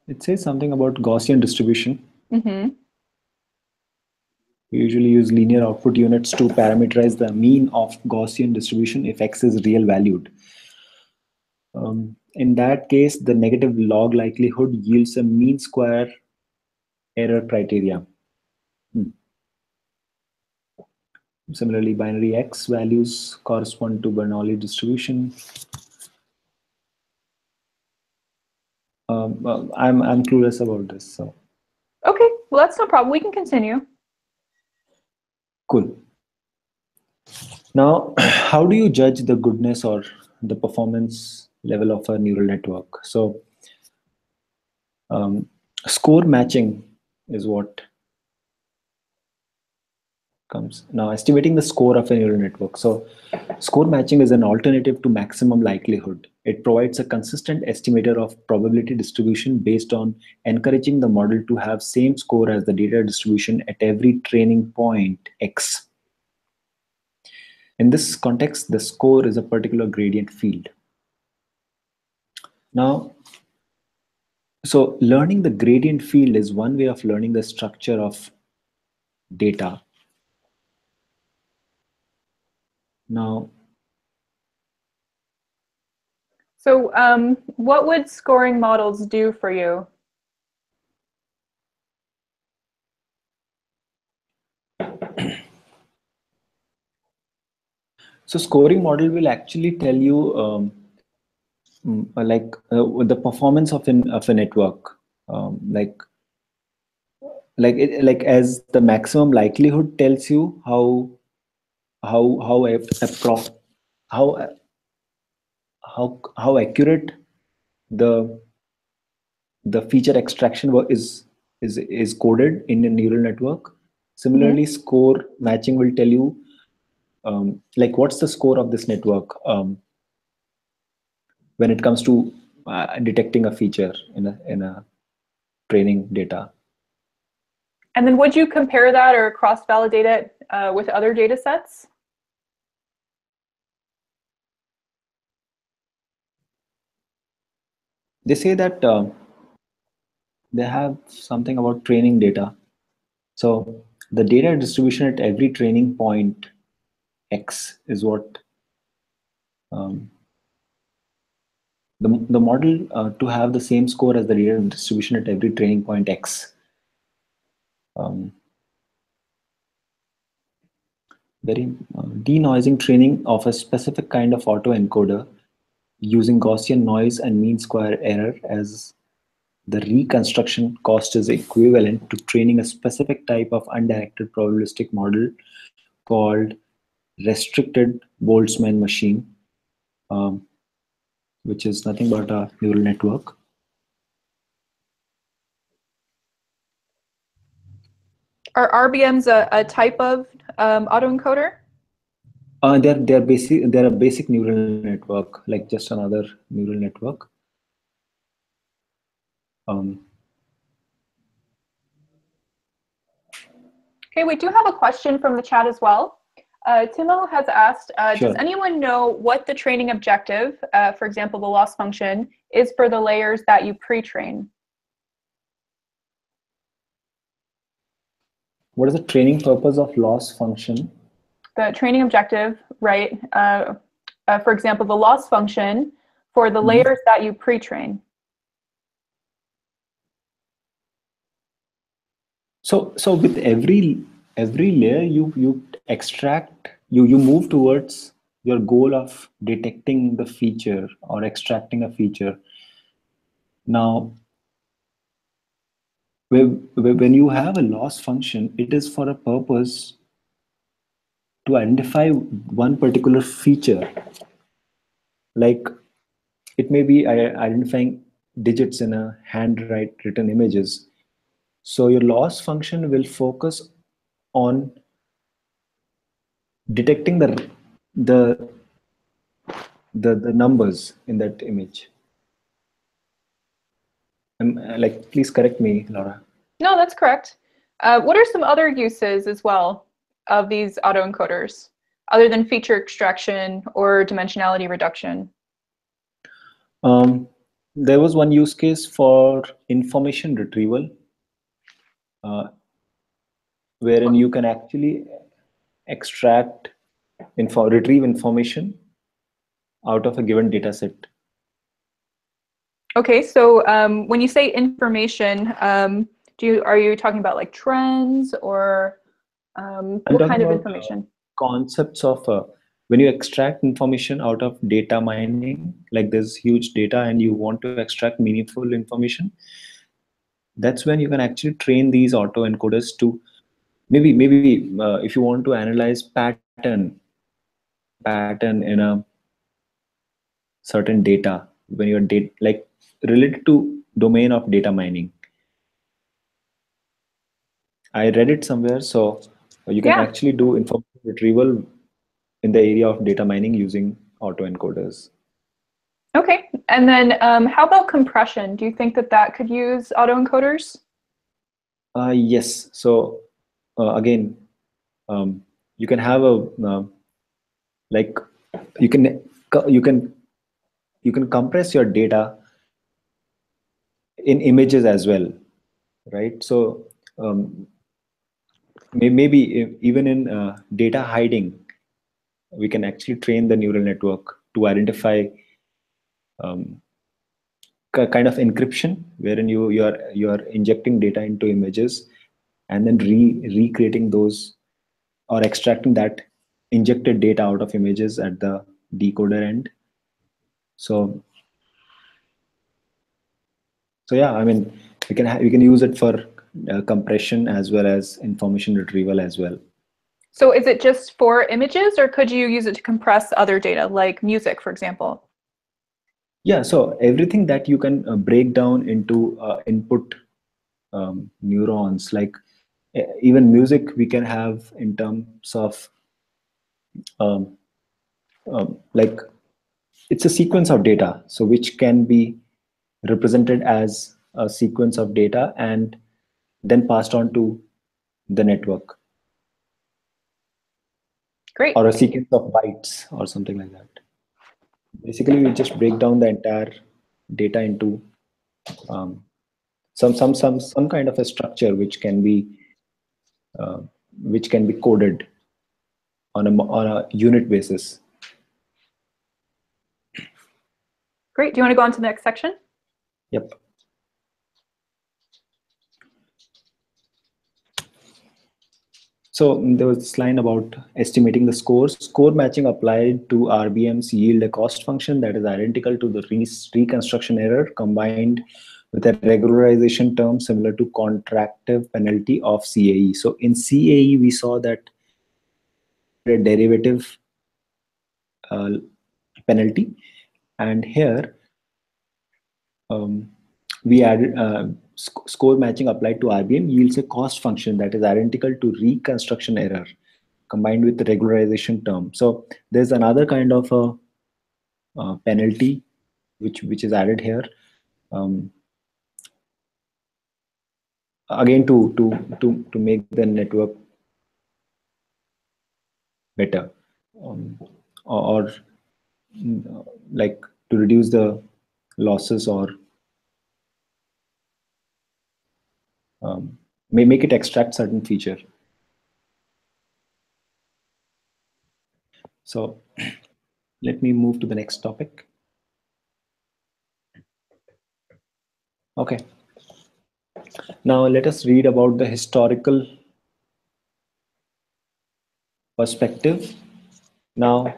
It says something about Gaussian distribution. Mm-hmm. We usually use linear output units to parameterize the mean of Gaussian distribution if x is real valued. In that case, the negative log likelihood yields a mean square error criteria. Similarly, binary x values correspond to Bernoulli distribution. I'm clueless about this. So. Okay, well that's no problem. We can continue. Cool. Now, how do you judge the goodness or the performance level of a neural network? So, score matching is what comes now. Estimating the score of a neural network. So, score matching is an alternative to maximum likelihood. It provides a consistent estimator of probability distribution based on encouraging the model to have same score as the data distribution at every training point X. In this context, the score is a particular gradient field. Now, so learning the gradient field is one way of learning the structure of data. Now, so what would scoring models do for you? So scoring model will actually tell you the performance of a network, like as the maximum likelihood tells you how a pro, how how accurate the feature extraction is coded in a neural network. Similarly, score matching will tell you like what's the score of this network when it comes to detecting a feature in a training data. And then would you compare that or cross-validate it with other data sets? They say that they have something about training data. So the data distribution at every training point X is what the model to have the same score as the data distribution at every training point X. Denoising training of a specific kind of autoencoder using Gaussian noise and mean square error as the reconstruction cost is equivalent to training a specific type of undirected probabilistic model called restricted Boltzmann machine, which is nothing but a neural network. Are RBMs a type of autoencoder? They're a basic neural network, like just another neural network. Okay, we do have a question from the chat as well. Timo has asked, Sure. Does anyone know what the training objective, for example, the loss function, is for the layers that you pre-train? What is the training purpose of loss function? The training objective, right? For example, the loss function for the layers that you pre-train. So with every layer you extract, you move towards your goal of detecting the feature or extracting a feature. Now, when you have a loss function, it is for a purpose to identify one particular feature. Like it may be identifying digits in a handwritten images. So your loss function will focus on detecting the numbers in that image. Like, please correct me, Laura. No, that's correct. What are some other uses as well of these autoencoders, other than feature extraction or dimensionality reduction? There was one use case for information retrieval, wherein you can actually retrieve information out of a given data set. Okay, so when you say information, are you talking about like trends or what kind of information? Concepts of when you extract information out of data mining, like there's huge data and you want to extract meaningful information. That's when you can actually train these autoencoders to maybe if you want to analyze pattern in a certain data, when you're like related to domain of data mining. I read it somewhere, so you can actually do information retrieval in the area of data mining using autoencoders. Okay, and then how about compression? Do you think that that could use autoencoders? Yes. So again, you can have a like you can you can you can compress your data in images as well, right? So maybe even in data hiding, we can actually train the neural network to identify um, kind of encryption, wherein you are injecting data into images and then recreating those or extracting that injected data out of images at the decoder end. So yeah, I mean, we can use it for compression as well as information retrieval as well. So is it just for images, or could you use it to compress other data, like music, for example? Yeah, so everything that you can break down into input neurons, like even music, we can have in terms of um, like it's a sequence of data, so which can be represented as a sequence of data and then passed on to the network, Great. or a sequence of bytes or something like that. Basically, we just break down the entire data into um, some kind of a structure uh, which can be coded on a unit basis. Great. Do you want to go on to the next section? Yep. So there was this line about estimating the scores. Score matching applied to RBMs yield a cost function that is identical to the reconstruction error combined with a regularization term similar to contractive penalty of CAE. So in CAE, we saw that a derivative uh, penalty, and here um, we added score matching applied to RBM yields a cost function that is identical to reconstruction error combined with the regularization term. So there's another kind of a penalty which is added here, um, again to make the network better, um, or like to reduce the losses, or may make it extract certain feature. So let me move to the next topic. Okay. Now let us read about the historical perspective. Now,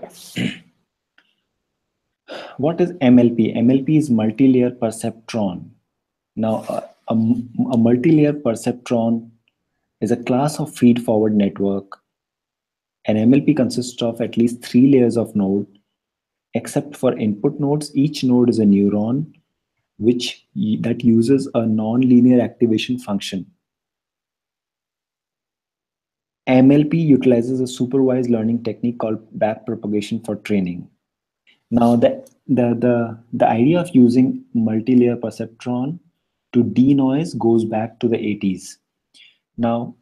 what is MLP? MLP is multi-layer perceptron. Now, a multi-layer perceptron is a class of feed-forward network. An MLP consists of at least 3 layers of node. Except for input nodes, each node is a neuron that uses a non-linear activation function. MLP utilizes a supervised learning technique called backpropagation for training. Now, the idea of using multi-layer perceptron to denoise goes back to the 80s. Now,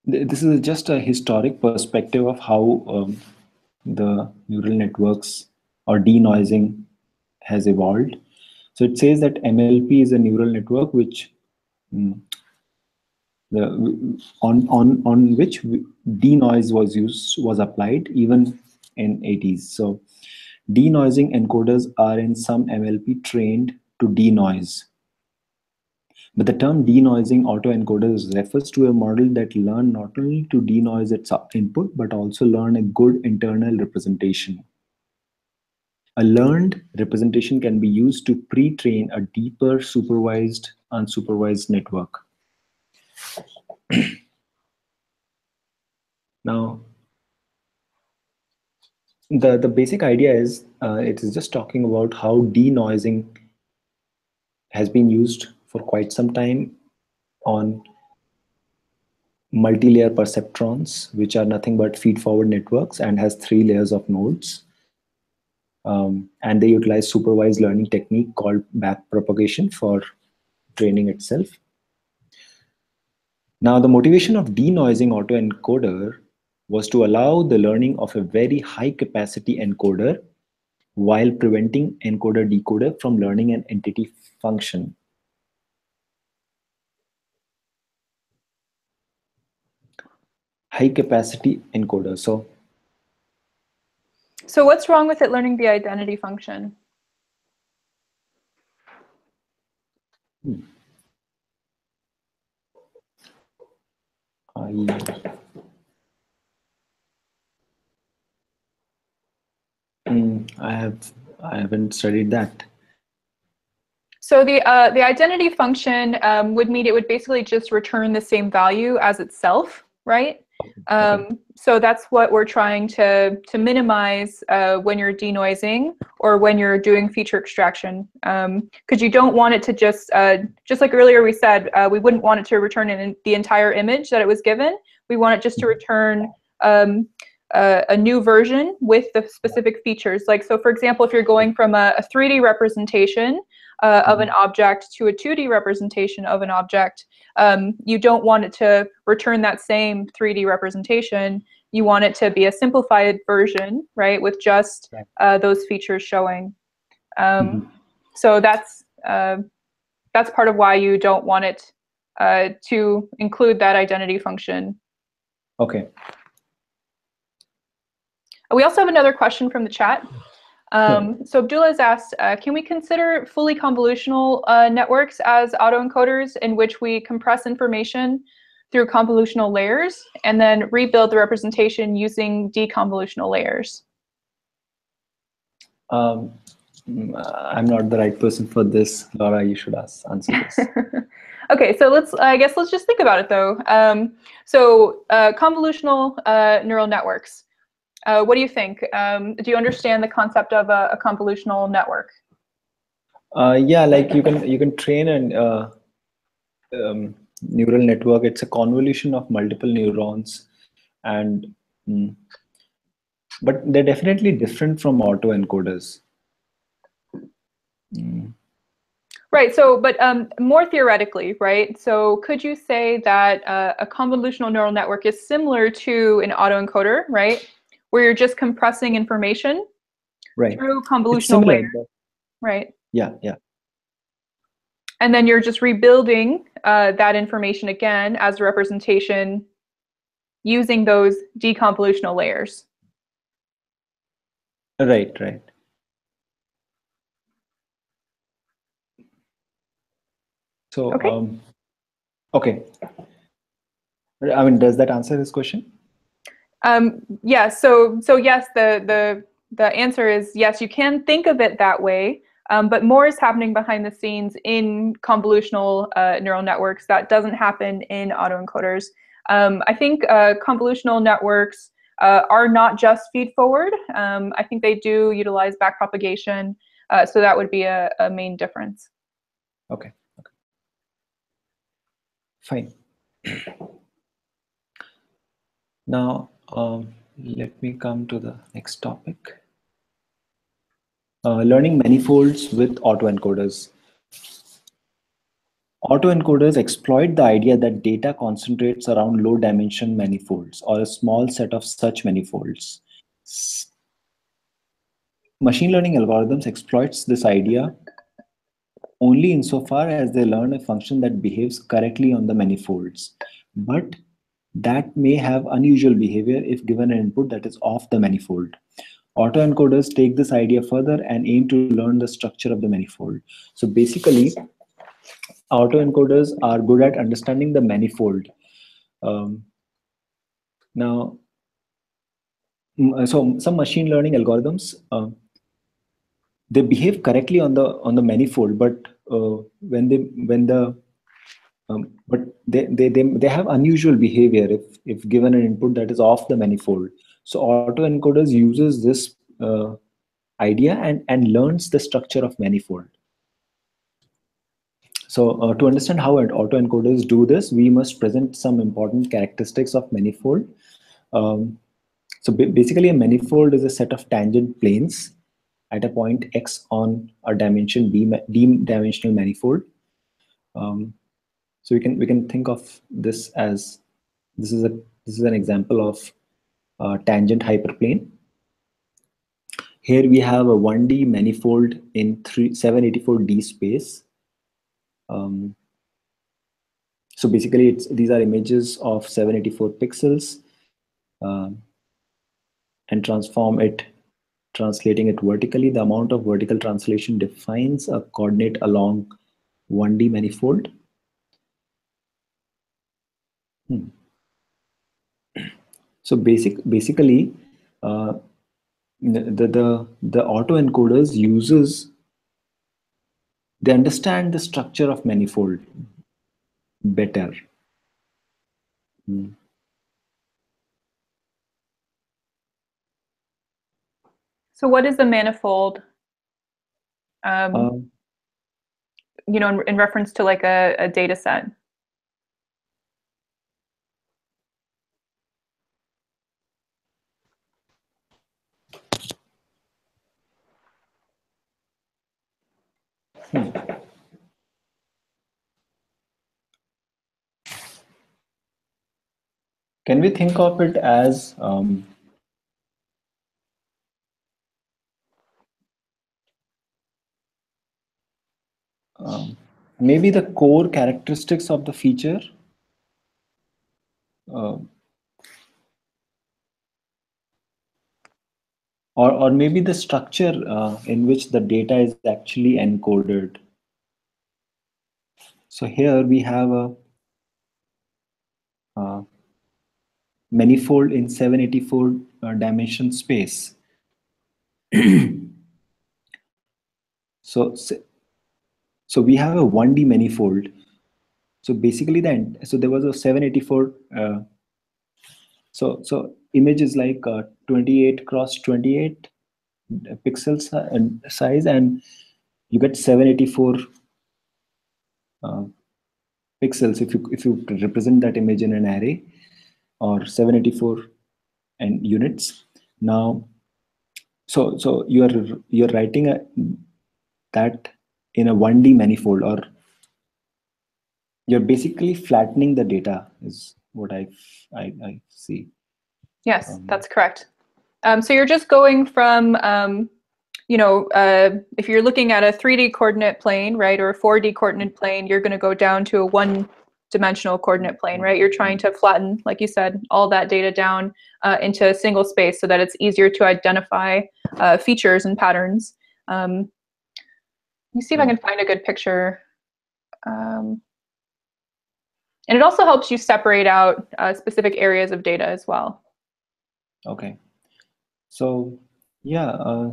this is just a historic perspective of how the neural networks or denoising has evolved. So it says that MLP is a neural network which on which denoise was applied even in 80s. So denoising encoders are in some MLP trained to denoise. But the term denoising autoencoders refers to a model that learn not only to denoise its input but also learn a good internal representation. A learned representation can be used to pre-train a deeper supervised unsupervised network. Now, the basic idea is it is just talking about how denoising has been used for quite some time on multi-layer perceptrons, which are nothing but feed-forward networks and has 3 layers of nodes. And they utilize supervised learning technique called backpropagation for training itself. Now, the motivation of denoising autoencoder was to allow the learning of a very high capacity encoder while preventing encoder-decoder from learning an entity function. High capacity encoder. So what's wrong with it learning the identity function? I haven't studied that. So the identity function would mean it would basically just return the same value as itself, right? Okay. So that's what we're trying to minimize when you're denoising or when you're doing feature extraction, because you don't want it to just like earlier we said, we wouldn't want it to return in the entire image that it was given. We want it just to return a new version with the specific features. Like, so for example, if you're going from a 3D representation of an object to a 2D representation of an object, you don't want it to return that same 3D representation. You want it to be a simplified version, right, with just those features showing. So that's part of why you don't want it to include that identity function. Okay. We also have another question from the chat. So Abdullah has asked, can we consider fully convolutional networks as autoencoders in which we compress information through convolutional layers and then rebuild the representation using deconvolutional layers? I'm not the right person for this. Laura, you should answer this. Okay, so I guess let's just think about it though. Convolutional neural networks. What do you think? Do you understand the concept of a convolutional network? Yeah, like you can train a neural network. It's a convolution of multiple neurons, and but they're definitely different from autoencoders. Right. So, but more theoretically, right? So, could you say that a convolutional neural network is similar to an autoencoder, right? Where you're just compressing information through convolutional layers, right? Yeah. And then you're just rebuilding that information again as a representation using those deconvolutional layers. Right. So, okay. I mean, does that answer his question? Yeah. So yes, the answer is yes. You can think of it that way, but more is happening behind the scenes in convolutional neural networks that doesn't happen in autoencoders. I think convolutional networks are not just feed forward. I think they do utilize backpropagation, so that would be a main difference. Okay. Fine. Now, let me come to the next topic. Learning manifolds with autoencoders. Autoencoders exploit the idea that data concentrates around low-dimension manifolds or a small set of such manifolds. Machine learning algorithms exploits this idea only insofar as they learn a function that behaves correctly on the manifolds, but that may have unusual behavior if given an input that is off the manifold. Autoencoders take this idea further and aim to learn the structure of the manifold. So basically, autoencoders are good at understanding the manifold. Now, so some machine learning algorithms they behave correctly on the manifold, but they have unusual behavior if given an input that is off the manifold. So autoencoders uses this idea and learns the structure of manifold. So to understand how autoencoders do this, we must present some important characteristics of manifold. Um, basically, a manifold is a set of tangent planes at a point x on a dimension d-dimensional manifold. So we can think of this as this is an example of tangent hyperplane. Here we have a 1D manifold in 784D space. So basically, these are images of 784 pixels, and translating it vertically. The amount of vertical translation defines a coordinate along 1D manifold. So basically, the autoencoders they understand the structure of manifold better. So what is the manifold? You know, in reference to like a data set. Can we think of it as maybe the core characteristics of the feature? Or maybe the structure in which the data is actually encoded. So here we have a manifold in 784 dimension space. So we have a 1D manifold. So basically so there was a 784 so image is like 28 cross 28 pixels size, and you get 784 pixels if you represent that image in an array, or 784 and units. Now so you're writing that in a 1D manifold, or you're basically flattening the data is what I see. Yes, that's correct. So you're just going from you know, if you're looking at a 3D coordinate plane, right, or a 4D coordinate plane, you're going to go down to a one-dimensional coordinate plane, right? You're trying to flatten, like you said, all that data down into a single space so that it's easier to identify features and patterns. Let me see if I can find a good picture. And it also helps you separate out specific areas of data as well. Okay. So yeah,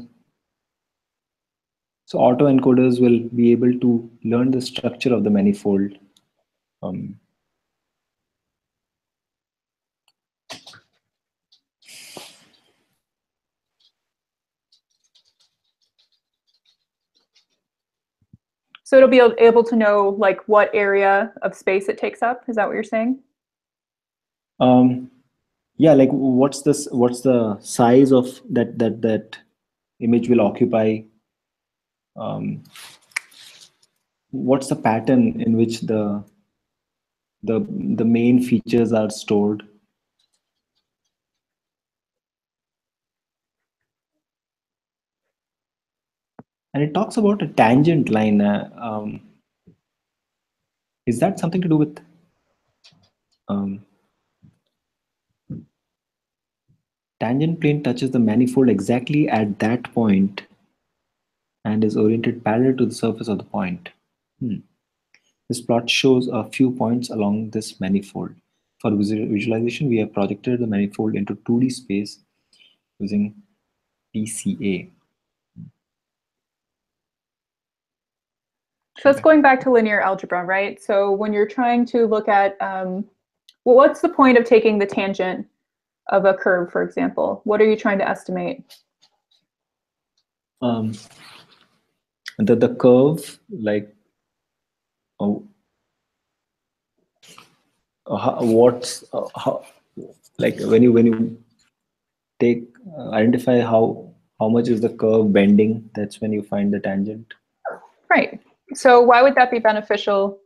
so autoencoders will be able to learn the structure of the manifold. So it'll be able to know like what area of space it takes up. Is that what you're saying? Yeah, like what's the size of that image will occupy? What's the pattern in which the main features are stored? And it talks about a tangent line. Is that something to do with tangent plane touches the manifold exactly at that point and is oriented parallel to the surface of the point. This plot shows a few points along this manifold. For visualization, we have projected the manifold into 2D space using PCA. So it's going back to linear algebra, right? So when you're trying to look at, well, what's the point of taking the tangent of a curve, for example? What are you trying to estimate? The curve, like how, like when you take identify how much is the curve bending, that's when you find the tangent. Right. So why would that be beneficial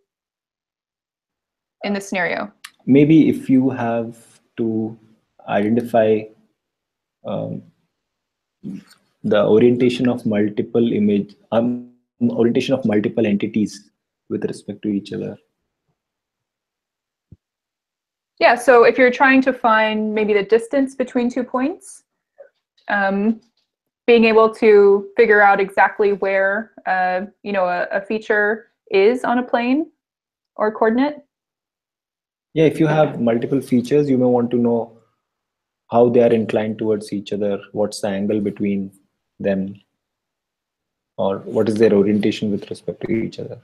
in this scenario? Maybe if you have to identify the orientation of multiple orientation of multiple entities with respect to each other. Yeah, so if you're trying to find maybe the distance between 2 points, being able to figure out exactly where a feature is on a plane or coordinate. Yeah, if you have multiple features, you may want to know how they are inclined towards each other, what's the angle between them, or what is their orientation with respect to each other.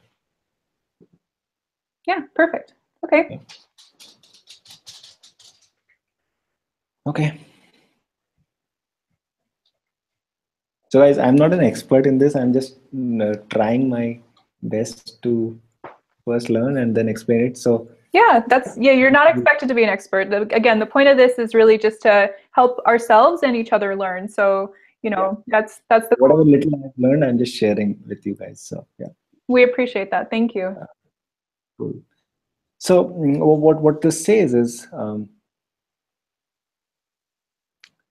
Yeah, perfect. Okay. Yeah. Okay. So guys, I'm not an expert in this. I'm just trying my best to first learn and then explain it. So yeah, you're not expected to be an expert. Again, the point of this is really just to help ourselves and each other learn. So, that's the whatever little I've learned, I'm just sharing with you guys. So yeah. We appreciate that. Thank you. Cool. So what this says is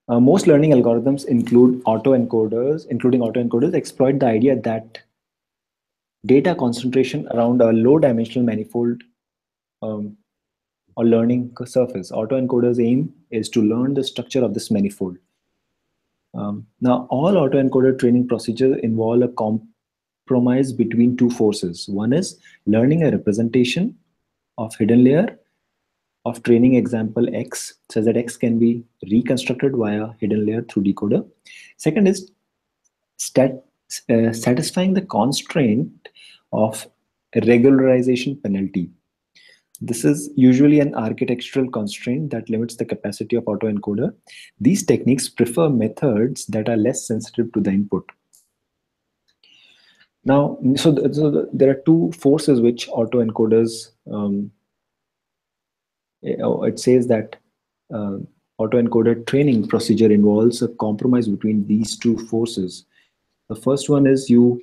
most learning algorithms including autoencoders exploit the idea that data concentration around a low-dimensional manifold or learning surface. Autoencoders' aim is to learn the structure of this manifold. Now, all autoencoder training procedures involve a compromise between two forces. One is learning a representation of hidden layer of training example X, such that X can be reconstructed via hidden layer through decoder. Second is satisfying the constraint of regularization penalty. This is usually an architectural constraint that limits the capacity of autoencoder. These techniques prefer methods that are less sensitive to the input. Now, there are two forces which autoencoders, it says that autoencoder training procedure involves a compromise between these two forces. The first one is you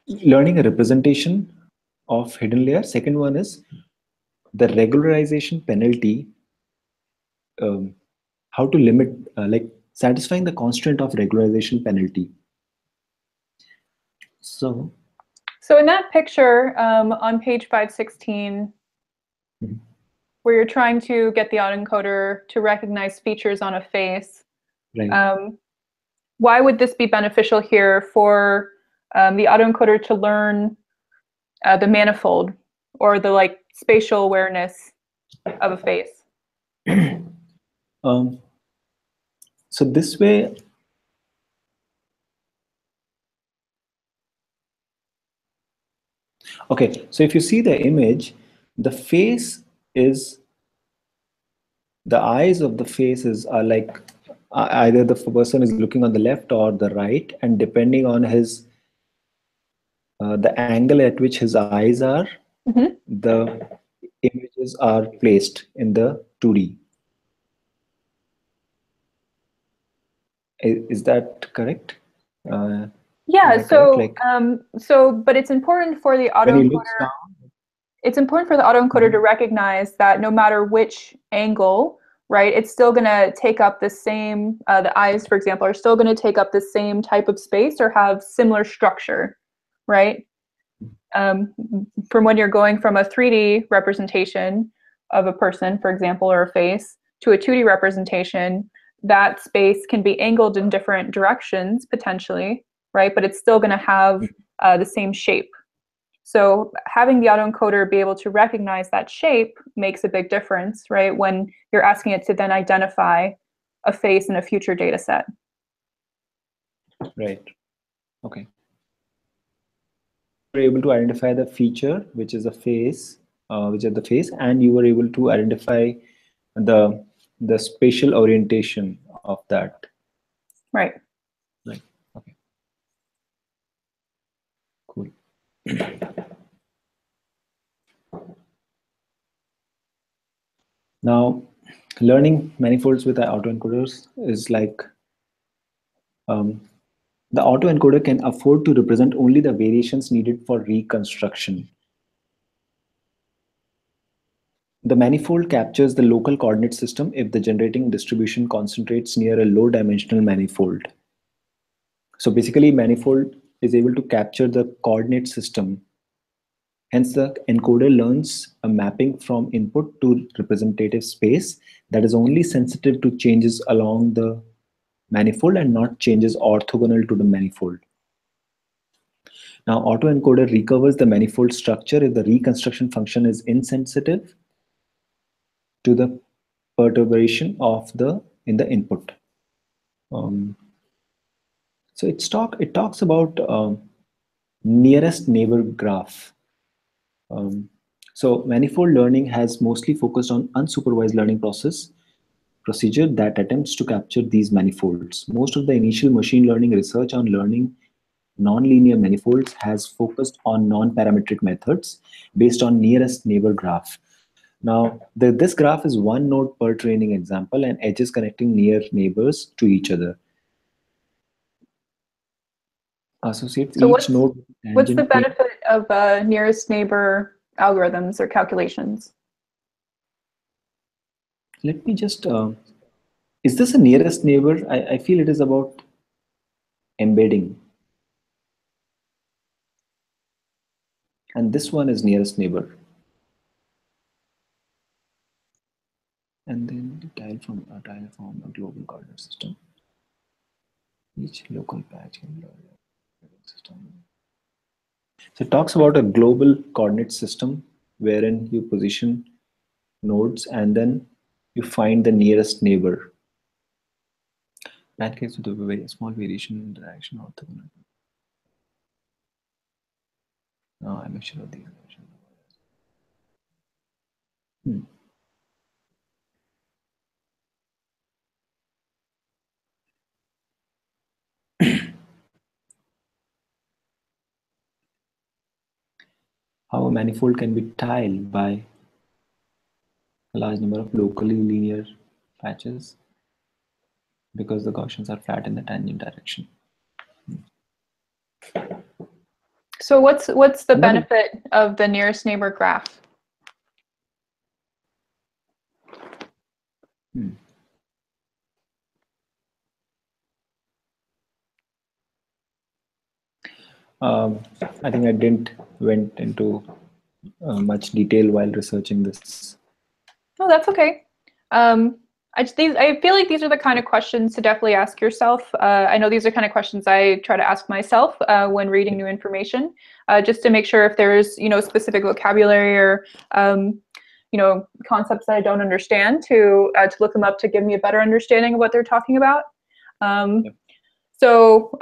learning a representation of hidden layer. Second one is the regularization penalty, how to limit, like satisfying the constraint of regularization penalty. So in that picture on page 516, where you're trying to get the autoencoder to recognize features on a face, right. Why would this be beneficial here for the autoencoder to learn the manifold or the spatial awareness of a face? So this way, okay, so if you see the image, the face is, the eyes of the faces are like either the person is looking on the left or the right, and depending on his the angle at which his eyes are, the images are placed in the 2D. Is that correct? Yeah. So, correct? but it's important for the When he looks autoencoder. down, It's important for the autoencoder to recognize that no matter which angle, right, it's still going to take up the same. The eyes, for example, are still going to take up the same type of space or have similar structure, right? From when you're going from a 3D representation of a person, for example, or a face, to a 2D representation, that space can be angled in different directions potentially, right? But it's still going to have the same shape. So having the autoencoder be able to recognize that shape makes a big difference, right? When you're asking it to then identify a face in a future data set. right? Okay. You were able to identify the feature, which is a face, which is the face, and you were able to identify the spatial orientation of that. Right. Right. Okay. Now, learning manifolds with autoencoders is like the autoencoder can afford to represent only the variations needed for reconstruction. The manifold captures the local coordinate system if the generating distribution concentrates near a low-dimensional manifold. So basically, manifold is able to capture the coordinate system. Hence, the encoder learns a mapping from input to representative space that is only sensitive to changes along the manifold and not changes orthogonal to the manifold. Now, autoencoder recovers the manifold structure if the reconstruction function is insensitive to the perturbation of in the input. So it talks about nearest neighbor graph. So manifold learning has mostly focused on unsupervised learning procedure that attempts to capture these manifolds. Most of the initial machine learning research on learning nonlinear manifolds has focused on non-parametric methods based on nearest neighbor graph. Now, this graph is one node per training example and edges connecting near neighbors to each other. Associates So each node what's the tangent benefit of nearest neighbor algorithms or calculations? Let me just, is this a nearest neighbor? I feel it is about embedding. And this one is nearest neighbor. And then the tile from a global coordinate system. Each local patch in the system. So it talks about a global coordinate system wherein you position nodes and then you find the nearest neighbor. That case with a very small variation in direction orthogonal. No, I'm not sure of these. How a manifold can be tiled by a large number of locally linear patches because the Gaussians are flat in the tangent direction. So what's the benefit of the nearest neighbor graph? I think I didn't went into much detail while researching this. Oh, that's okay. I feel like these are the kind of questions to definitely ask yourself. I know these are kind of questions I try to ask myself when reading new information, just to make sure if there's specific vocabulary or concepts that I don't understand to look them up to give me a better understanding of what they're talking about. So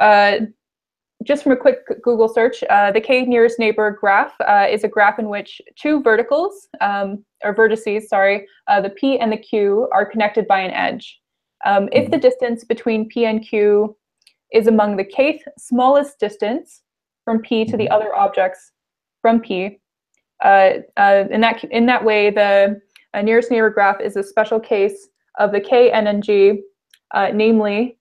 just from a quick Google search, the K nearest neighbor graph is a graph in which two verticals, or vertices, sorry, the P and the Q are connected by an edge. If the distance between P and Q is among the kth smallest distance from P to the other objects from P, in that way, the nearest neighbor graph is a special case of the K, N, and G, namely,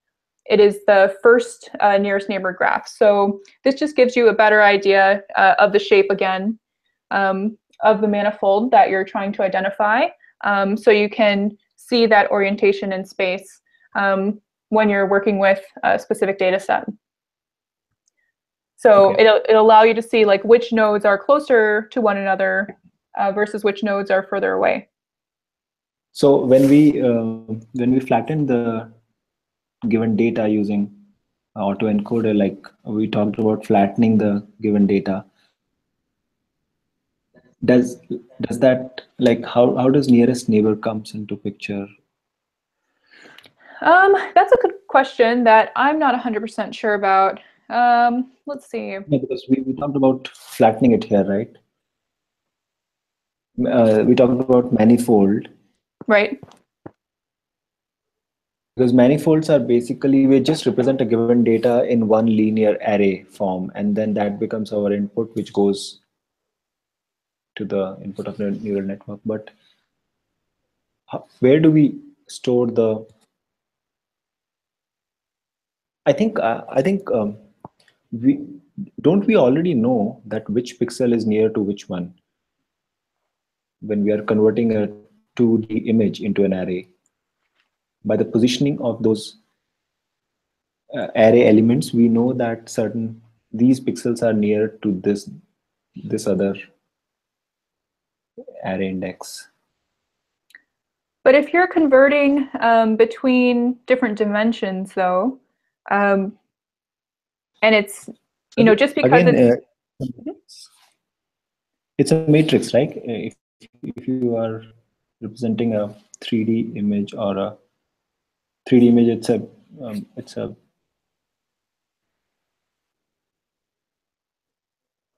it is the first nearest neighbor graph. So this just gives you a better idea of the shape again of the manifold that you're trying to identify. So you can see that orientation in space when you're working with a specific data set. So it'll allow you to see like which nodes are closer to one another versus which nodes are further away. So when we flatten the given data using autoencoder, like we talked about flattening the given data, does that, like, how does nearest neighbor comes into picture? That's a good question that I'm not 100% sure about. Let's see. Yeah, because we talked about flattening it here, right? We talked about manifold. Right. Because manifolds are basically, we just represent a given data in one linear array form, and then that becomes our input, which goes to the input of the neural network. But where do we store the? I think we don't we already know that which pixel is near to which one when we are converting a 2D image into an array by the positioning of those array elements. We know that these pixels are near to this other array index. But if you're converting between different dimensions, though, and it's, just because Again, it's it's a matrix, right? If you are representing a 3D image or a 3D image, it's a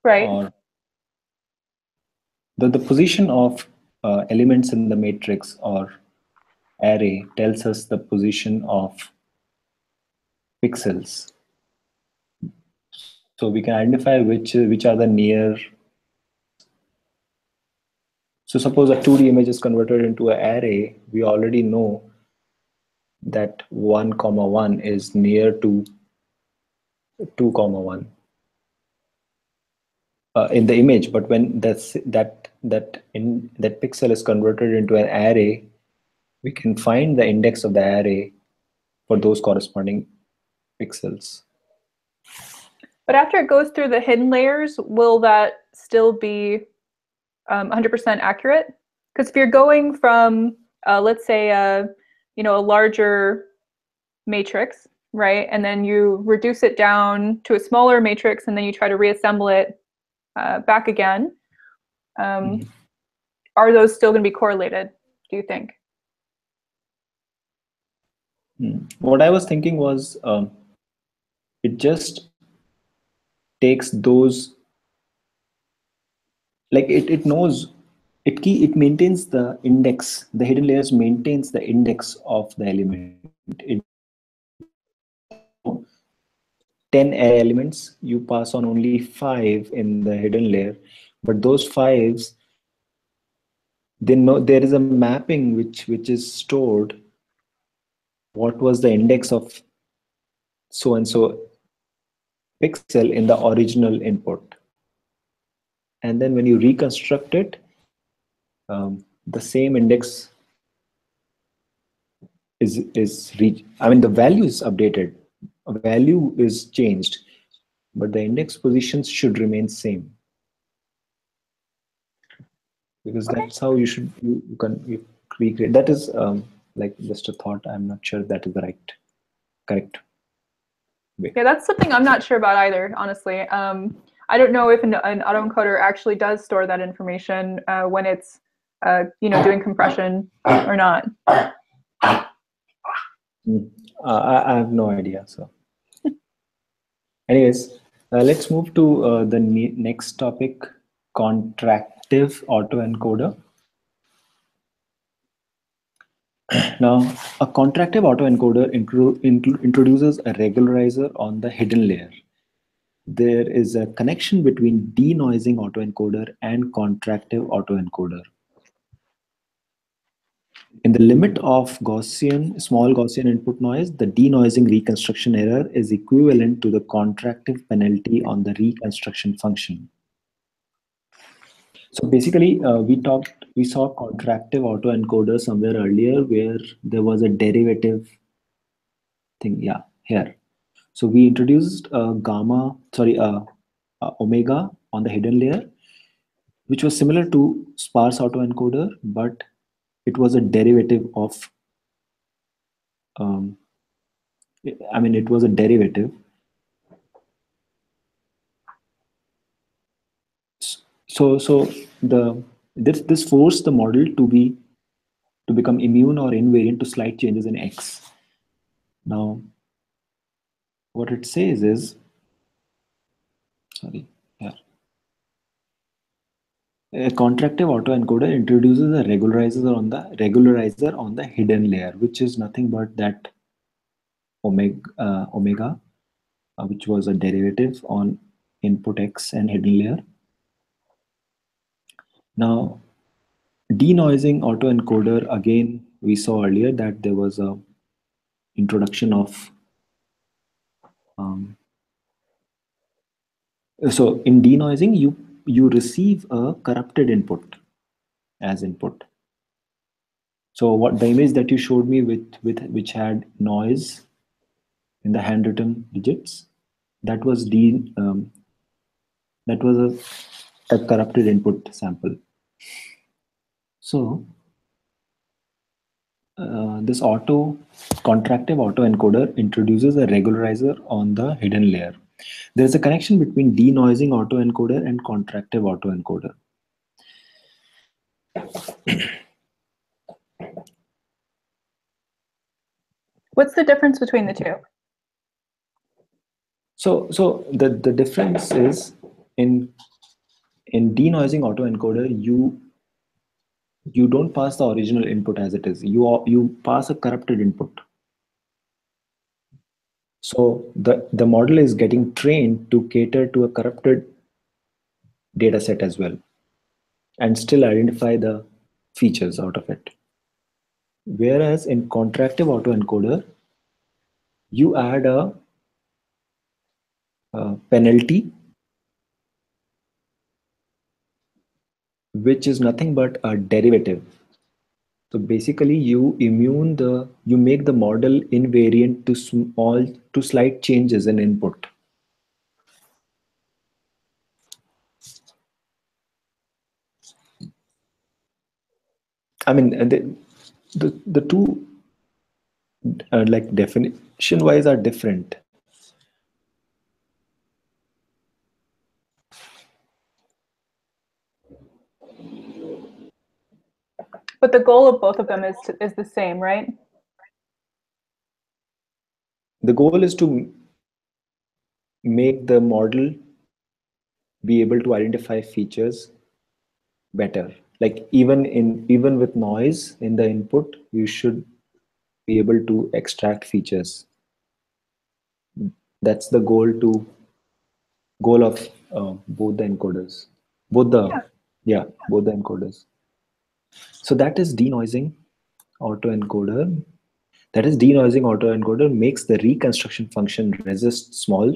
right. or the position of elements in the matrix or array tells us the position of pixels. So we can identify which are the near. So suppose a 2D image is converted into an array, we already know that 1, 1 is near to 2, 1 in the image. But when that pixel is converted into an array, we can find the index of the array for those corresponding pixels. But after it goes through the hidden layers, will that still be 100% accurate? Because if you're going from, let's say, a larger matrix, right, and then you reduce it down to a smaller matrix, and then you try to reassemble it back again, are those still going to be correlated, do you think? What I was thinking was it just takes those, like it knows, it maintains the index. The hidden layers maintains the index of the element. It 10 array elements, you pass on only 5 in the hidden layer, but those 5s, they know there is a mapping which is stored. What was the index of so and so pixel in the original input, and then when you reconstruct it, the same index is reached. I mean, the value is updated, a value is changed, but the index positions should remain same, because that's how you should you recreate. That is like just a thought. I'm not sure that is the correct way. Yeah, that's something I'm not sure about either, honestly. I don't know if an autoencoder actually does store that information when it's doing compression or not. I have no idea. So anyways, let's move to the next topic, contractive autoencoder. Now, a contractive autoencoder introduces a regularizer on the hidden layer. There is a connection between denoising autoencoder and contractive autoencoder. In the limit of small Gaussian input noise, the denoising reconstruction error is equivalent to the contractive penalty on the reconstruction function. So basically, we saw contractive autoencoder somewhere earlier where there was a derivative thing. Yeah, here. So we introduced omega on the hidden layer, which was similar to sparse autoencoder, but it was a derivative of, it was a derivative. So this forced the model to become immune or invariant to slight changes in X. Now, what it says is, a contractive autoencoder introduces a regularizer on the hidden layer, which is nothing but that omega, which was a derivative on input X and hidden layer. Now, denoising autoencoder, again, we saw earlier that there was a introduction of so in denoising, you receive a corrupted input as input. So what the image that you showed me with which had noise in the handwritten digits, that was that was a corrupted input sample. So this contractive autoencoder introduces a regularizer on the hidden layer. There is a connection between denoising autoencoder and contractive autoencoder. What's the difference between the two? So the difference is in denoising autoencoder, you don't pass the original input as it is. You pass a corrupted input. So the model is getting trained to cater to a corrupted data set as well, and still identify the features out of it. Whereas in contractive autoencoder, you add a penalty, which is nothing but a derivative. So basically, you make the model invariant to slight changes in input. I mean, the two like definition wise are different. But the goal of both of them is the same, right? The goal is to make the model be able to identify features better. Like even with noise in the input, you should be able to extract features. That's the goal of both the encoders, both the encoders. So that is denoising autoencoder. That is, denoising autoencoder makes the reconstruction function resist small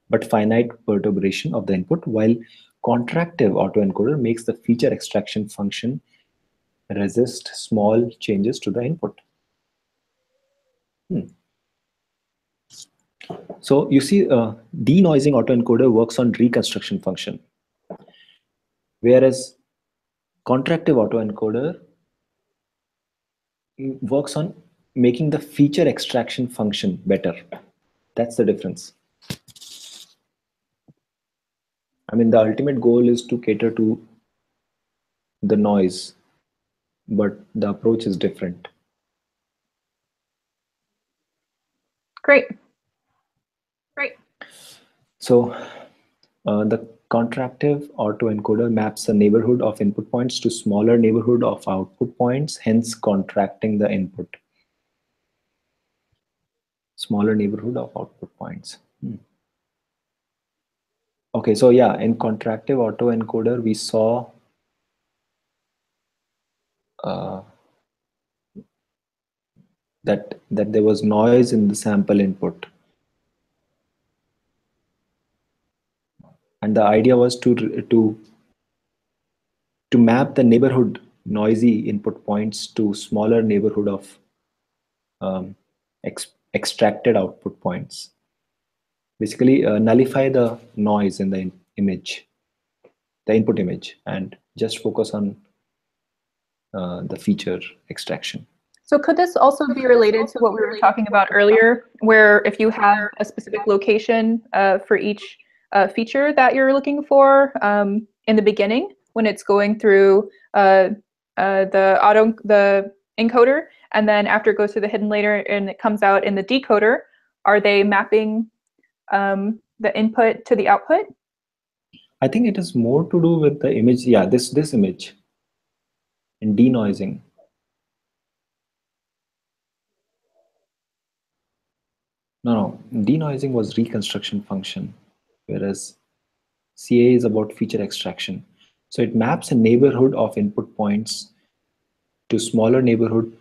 but finite perturbation of the input, while contractive autoencoder makes the feature extraction function resist small changes to the input. So you see, denoising autoencoder works on reconstruction function, whereas contractive autoencoder works on making the feature extraction function better. That's the difference. I mean, the ultimate goal is to cater to the noise, but the approach is different. Great. So the contractive autoencoder maps a neighborhood of input points to smaller neighborhood of output points, hence contracting the input. Smaller neighborhood of output points. Okay, so yeah, in contractive autoencoder, we saw that there was noise in the sample input. And the idea was to map the neighborhood noisy input points to smaller neighborhood of extracted output points. Basically, nullify the noise in the image, the input image, and just focus on the feature extraction. So could this also be related to what we were talking about earlier, where if you have a specific location for each feature that you're looking for in the beginning, when it's going through the encoder, and then after it goes through the hidden layer and it comes out in the decoder, are they mapping the input to the output? I think it is more to do with the image. Yeah, this image in denoising. No, denoising was reconstruction function, whereas CA is about feature extraction. So it maps a neighborhood of input points to smaller neighborhood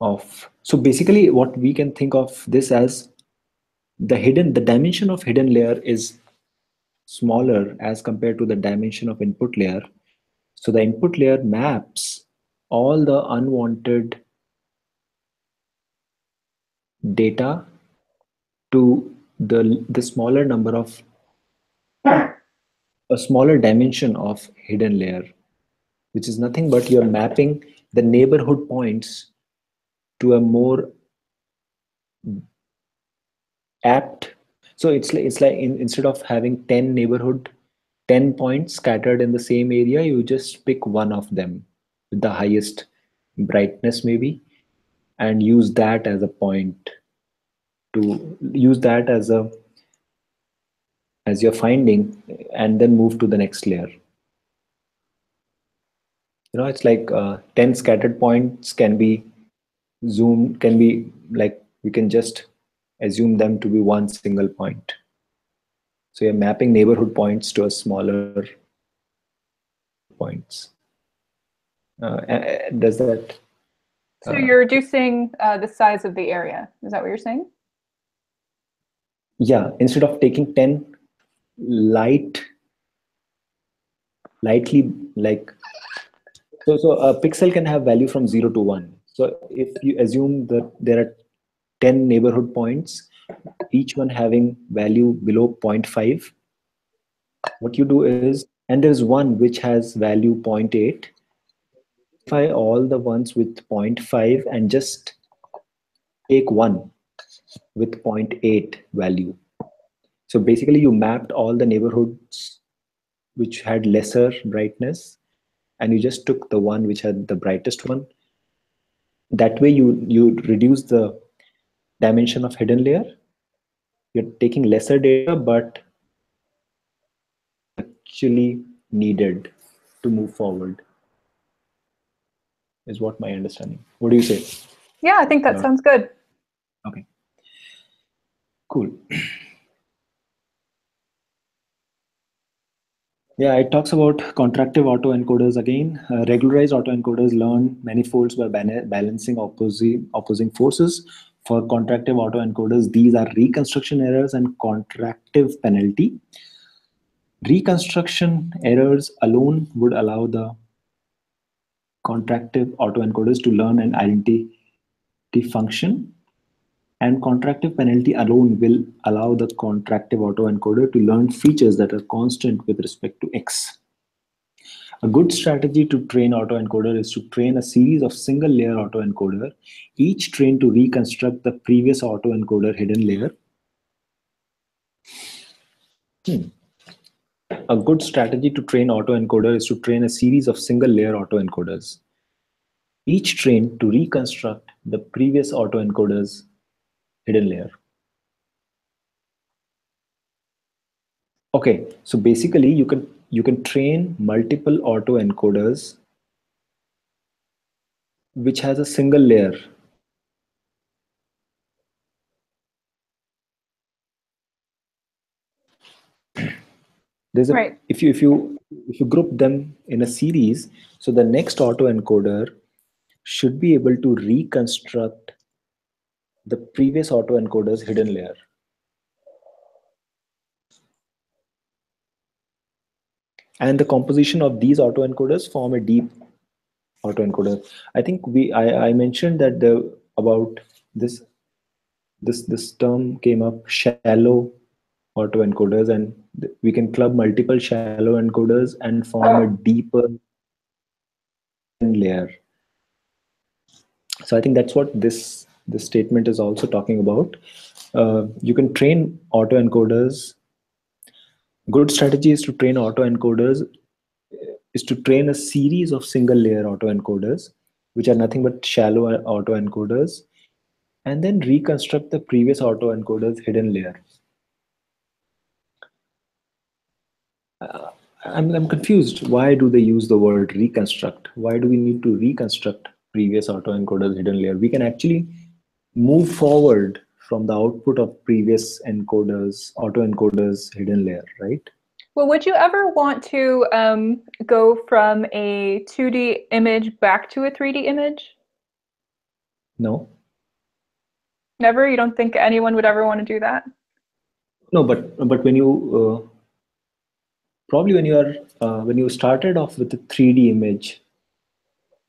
of. So basically, what we can think of this as the dimension of hidden layer is smaller as compared to the dimension of input layer. So the input layer maps all the unwanted data to the smaller number of a smaller dimension of hidden layer, which is nothing but you're mapping the neighborhood points to a more apt. So it's like instead of having 10 neighborhood 10 points scattered in the same area, you just pick one of them with the highest brightness maybe, and use that as a point to use that as your finding, and then move to the next layer. It's like 10 scattered points can be like we can just assume them to be one single point. So you're mapping neighborhood points to a smaller points. Does that? So you're reducing the size of the area. Is that what you're saying? Yeah. Instead of taking 10 lightly like so a pixel can have value from 0 to 1. So if you assume that there are 10 neighborhood points, each one having value below 0.5, what you do is, and there's one which has value 0.8, identify all the ones with 0.5 and just take one with 0.8 value. So basically you mapped all the neighborhoods which had lesser brightness, and you just took the one which had the brightest one. That way you reduce the dimension of hidden layer. You're taking lesser data, but actually needed to move forward, is what my understanding. What do you say? Yeah, I think that sounds good. Okay, cool. Yeah, it talks about contractive autoencoders again. Regularized autoencoders learn manifolds by balancing opposing forces. For contractive autoencoders, these are reconstruction errors and contractive penalty. Reconstruction errors alone would allow the contractive autoencoders to learn an identity function, and contractive penalty alone will allow the contractive autoencoder to learn features that are constant with respect to x. A good strategy to train autoencoder is to train a series of single layer autoencoder, each trained to reconstruct the previous autoencoder hidden layer. A good strategy to train autoencoder is to train a series of single layer autoencoders, each trained to reconstruct the previous autoencoder's hidden layer. Okay, so basically you can train multiple autoencoders which has a single layer. There's a Right. if you group them in a series, so the next autoencoder should be able to reconstruct the previous autoencoder's hidden layer. And the composition of these autoencoders form a deep autoencoder. I think I mentioned that about this term came up, shallow autoencoders, and we can club multiple shallow encoders and form a deeper layer. So I think that's what this statement is also talking about. You can train autoencoders. Good strategy is to train autoencoders is to train a series of single layer autoencoders, which are nothing but shallow autoencoders, and then reconstruct the previous autoencoder's hidden layer. I'm confused. Why do they use the word reconstruct? Why do we need to reconstruct previous autoencoder's hidden layer? We can actually move forward from the output of previous encoders, autoencoders hidden layer, right? Well, would you ever want to go from a 2D image back to a 3D image? No. Never? You don't think anyone would ever want to do that? No, but when you probably when you started off with a 3D image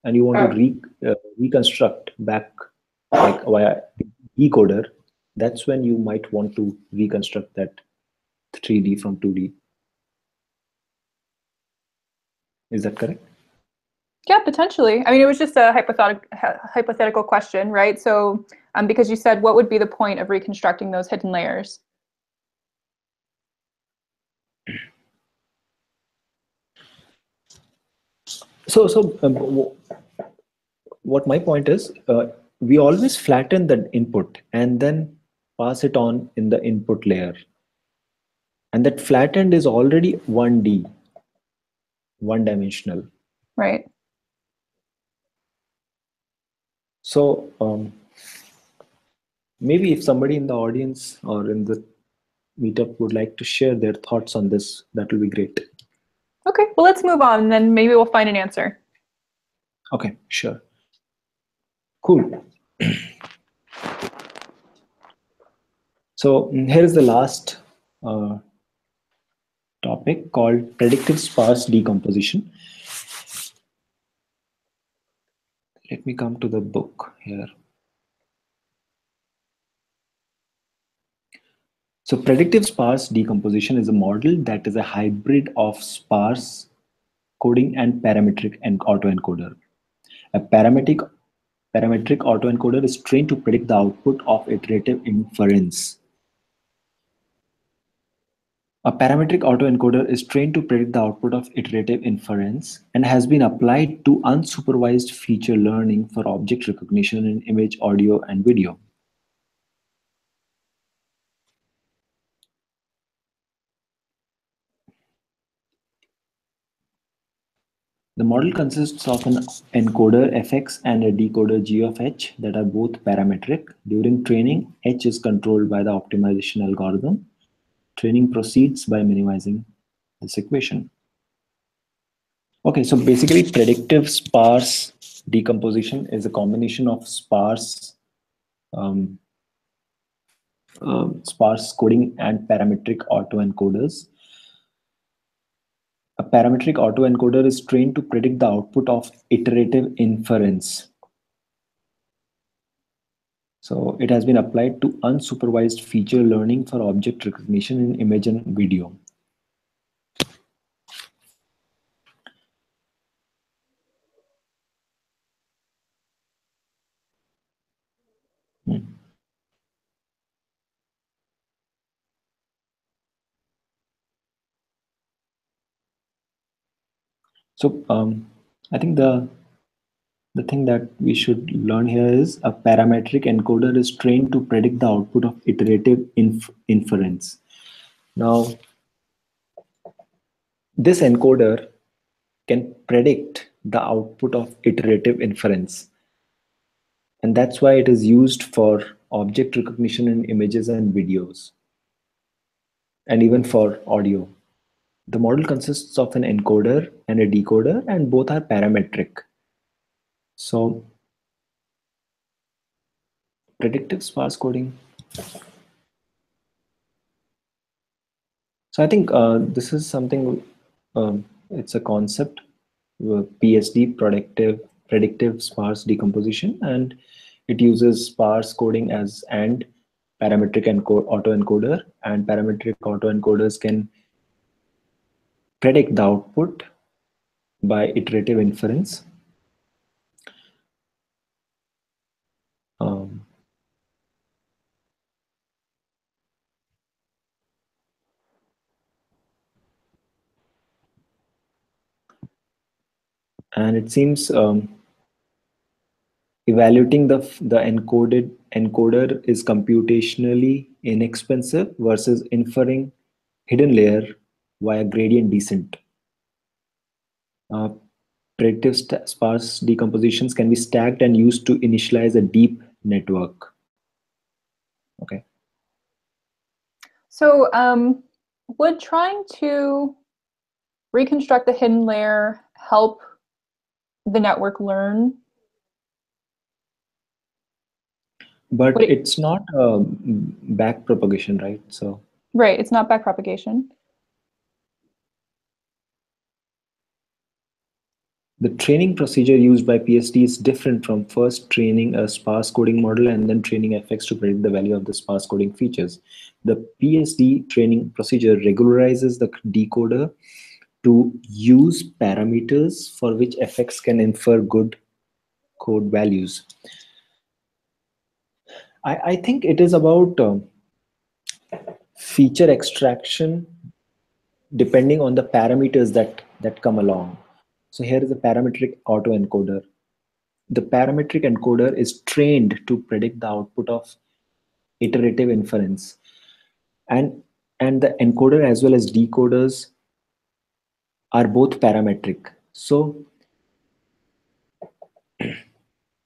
and you want to reconstruct back like via decoder, that's when you might want to reconstruct that 3D from 2D. Is that correct? Yeah, potentially. I mean, it was just a hypothetical question, right? So, because you said, what would be the point of reconstructing those hidden layers? What my point is, we always flatten the input and then pass it on in the input layer. And that flattened is already 1D, one dimensional. Right. So maybe if somebody in the audience or in the meetup would like to share their thoughts on this, that will be great. Okay, well, let's move on, and then maybe we'll find an answer. Okay, sure. Cool. So here is the last topic called predictive sparse decomposition. Let me come to the book here. So predictive sparse decomposition is a model that is a hybrid of sparse coding and parametric and autoencoder. A parametric autoencoder is trained to predict the output of iterative inference. A parametric autoencoder is trained to predict the output of iterative inference and has been applied to unsupervised feature learning for object recognition in image, audio, and video. The model consists of an encoder fx and a decoder g of h that are both parametric. During training, h is controlled by the optimization algorithm. Training proceeds by minimizing this equation. Okay, so basically predictive sparse decomposition is a combination of sparse sparse coding and parametric autoencoders. A parametric autoencoder is trained to predict the output of iterative inference. So it has been applied to unsupervised feature learning for object recognition in image and video. So I think the thing that we should learn here is a parametric encoder is trained to predict the output of iterative inference. Now, this encoder can predict the output of iterative inference. And that's why it is used for object recognition in images and videos, and even for audio. The model consists of an encoder and a decoder, and both are parametric. So predictive sparse coding. So I think this is something, it's a concept, PSD, predictive sparse decomposition, and it uses sparse coding as and parametric autoencoder, and parametric autoencoders can predict the output by iterative inference. And it seems evaluating the encoder is computationally inexpensive versus inferring hidden layer via gradient descent. Predictive sparse decompositions can be stacked and used to initialize a deep network. Okay. So would trying to reconstruct the hidden layer help the network learn? But it's not back propagation, right? So right, it's not backpropagation. the training procedure used by PSD is different from first training a sparse coding model and then training FX to predict the value of the sparse coding features. The PSD training procedure regularizes the decoder to use parameters for which FX can infer good code values. I think it is about feature extraction depending on the parameters that come along. So here is a parametric autoencoder. The parametric encoder is trained to predict the output of iterative inference, and the encoder as well as decoders are both parametric. So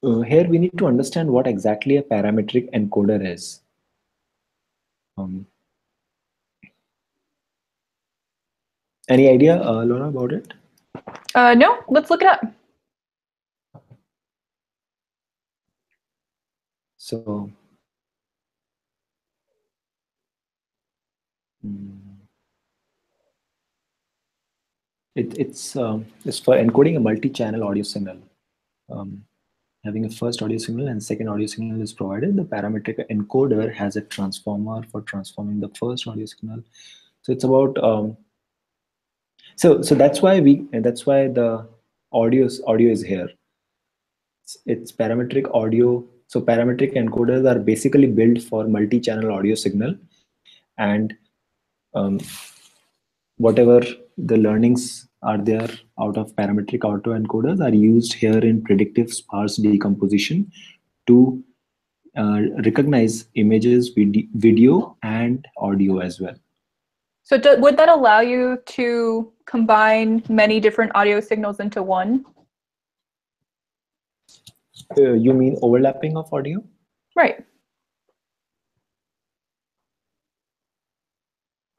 here we need to understand what exactly a parametric encoder is. Any idea, Laura, about it? No, let's look it up. So it's for encoding a multi-channel audio signal. Having a first audio signal and second audio signal is provided. The parametric encoder has a transformer for transforming the first audio signal. So it's about so that's why the audio is here. It's parametric audio. So parametric encoders are basically built for multi-channel audio signal, and whatever the learnings are there out of parametric autoencoders are used here in predictive sparse decomposition to recognize images, video, and audio as well. So would that allow you to combine many different audio signals into one? You mean overlapping of audio? Right.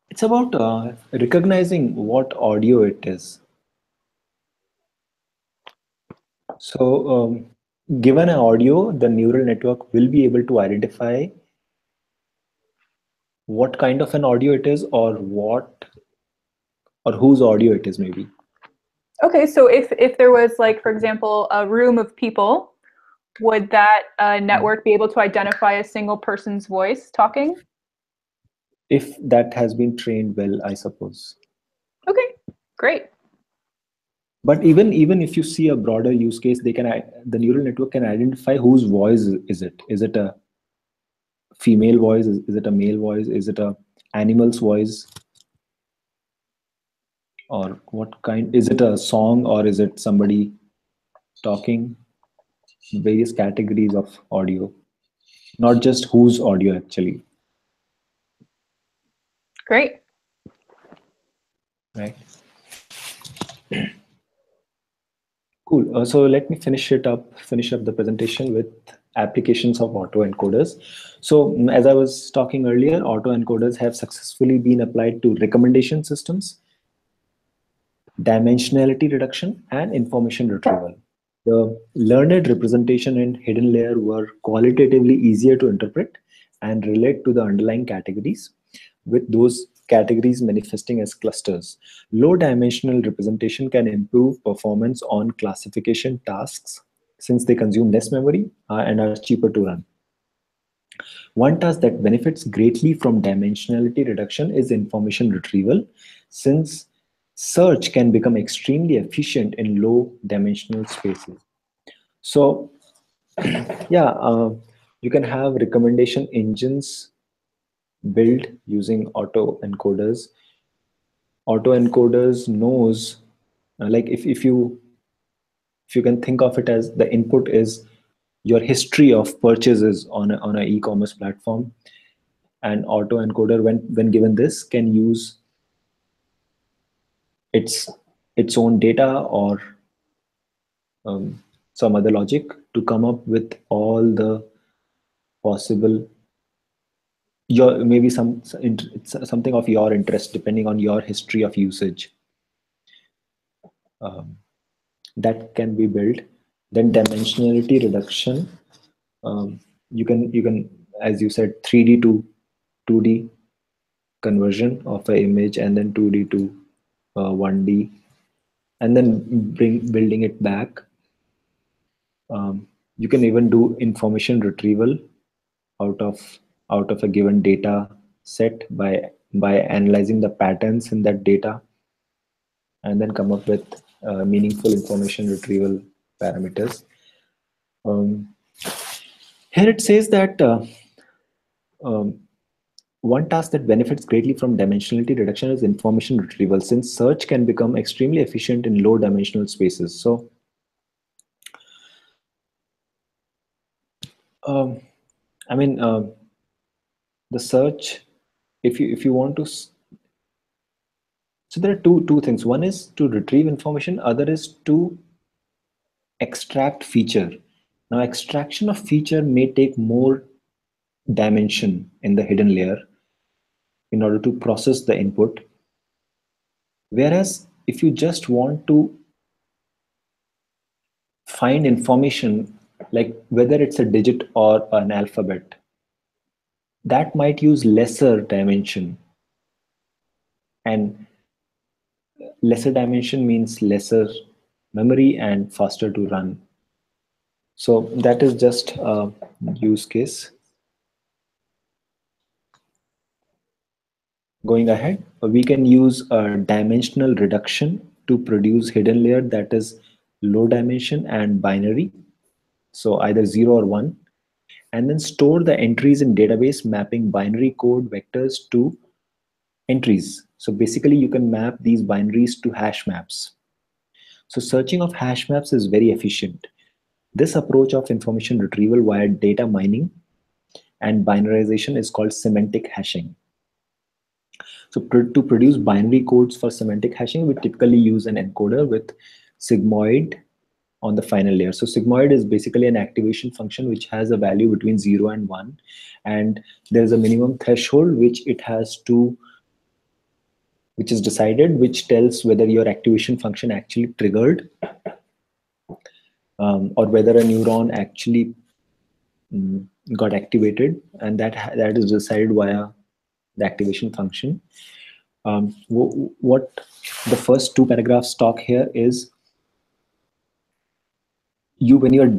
It's about recognizing what audio it is. So given an audio, the neural network will be able to identify what kind of an audio it is, or whose audio it is maybe. Okay, so if there was, like, for example, a room of people, would that network be able to identify a single person's voice talking? If that has been trained well, I suppose. Okay, great. But even if you see a broader use case, the neural network can identify whose voice is it. Is it a female voice? Is it a male voice? Is it a animal's voice? Or what kind? Is it a song or is it somebody talking? Various categories of audio, not just whose audio actually. Great. Right. Cool. So let me finish up the presentation with applications of autoencoders. So as I was talking earlier, autoencoders have successfully been applied to recommendation systems, dimensionality reduction, and information retrieval. The learned representation and hidden layer were qualitatively easier to interpret and relate to the underlying categories, with those categories manifesting as clusters. Low dimensional representation can improve performance on classification tasks since they consume less memory and are cheaper to run. One task that benefits greatly from dimensionality reduction is information retrieval, since search can become extremely efficient in low dimensional spaces. So yeah, you can have recommendation engines built using autoencoders knows, like if you can think of it as the input is your history of purchases on a e-commerce platform, and autoencoder when given this can use its own data or some other logic to come up with all the possible your maybe something of your interest depending on your history of usage, that can be built. Then dimensionality reduction, you can, as you said, 3D to 2D conversion of an image, and then 2D to 1D, and then building it back. You can even do information retrieval out of a given data set by analyzing the patterns in that data, and then come up with meaningful information retrieval parameters. Um, Here it says that um, one task that benefits greatly from dimensionality reduction is information retrieval, since search can become extremely efficient in low dimensional spaces. So, um, I mean, the search, if you want to, so there are two things. One is to retrieve information. Other is to extract feature. Now, extraction of feature may take more dimension in the hidden layer in order to process the input. Whereas if you just want to find information, like whether it's a digit or an alphabet, that might use lesser dimension. And lesser dimension means lesser memory and faster to run. So that is just a use case. Going ahead, we can use a dimensional reduction to produce hidden layer that is low dimension and binary, so either 0 or 1, and then store the entries in database mapping binary code vectors to entries. So basically you can map these binaries to hash maps. So searching of hash maps is very efficient. This approach of information retrieval via data mining and binarization is called semantic hashing. So to produce binary codes for semantic hashing, we typically use an encoder with sigmoid on the final layer. So sigmoid is basically an activation function which has a value between 0 and 1, and there is a minimum threshold which it has to, which is decided, which tells whether your activation function actually triggered, or whether a neuron actually got activated, and that is decided via the activation function. What the first two paragraphs talk here is, when you're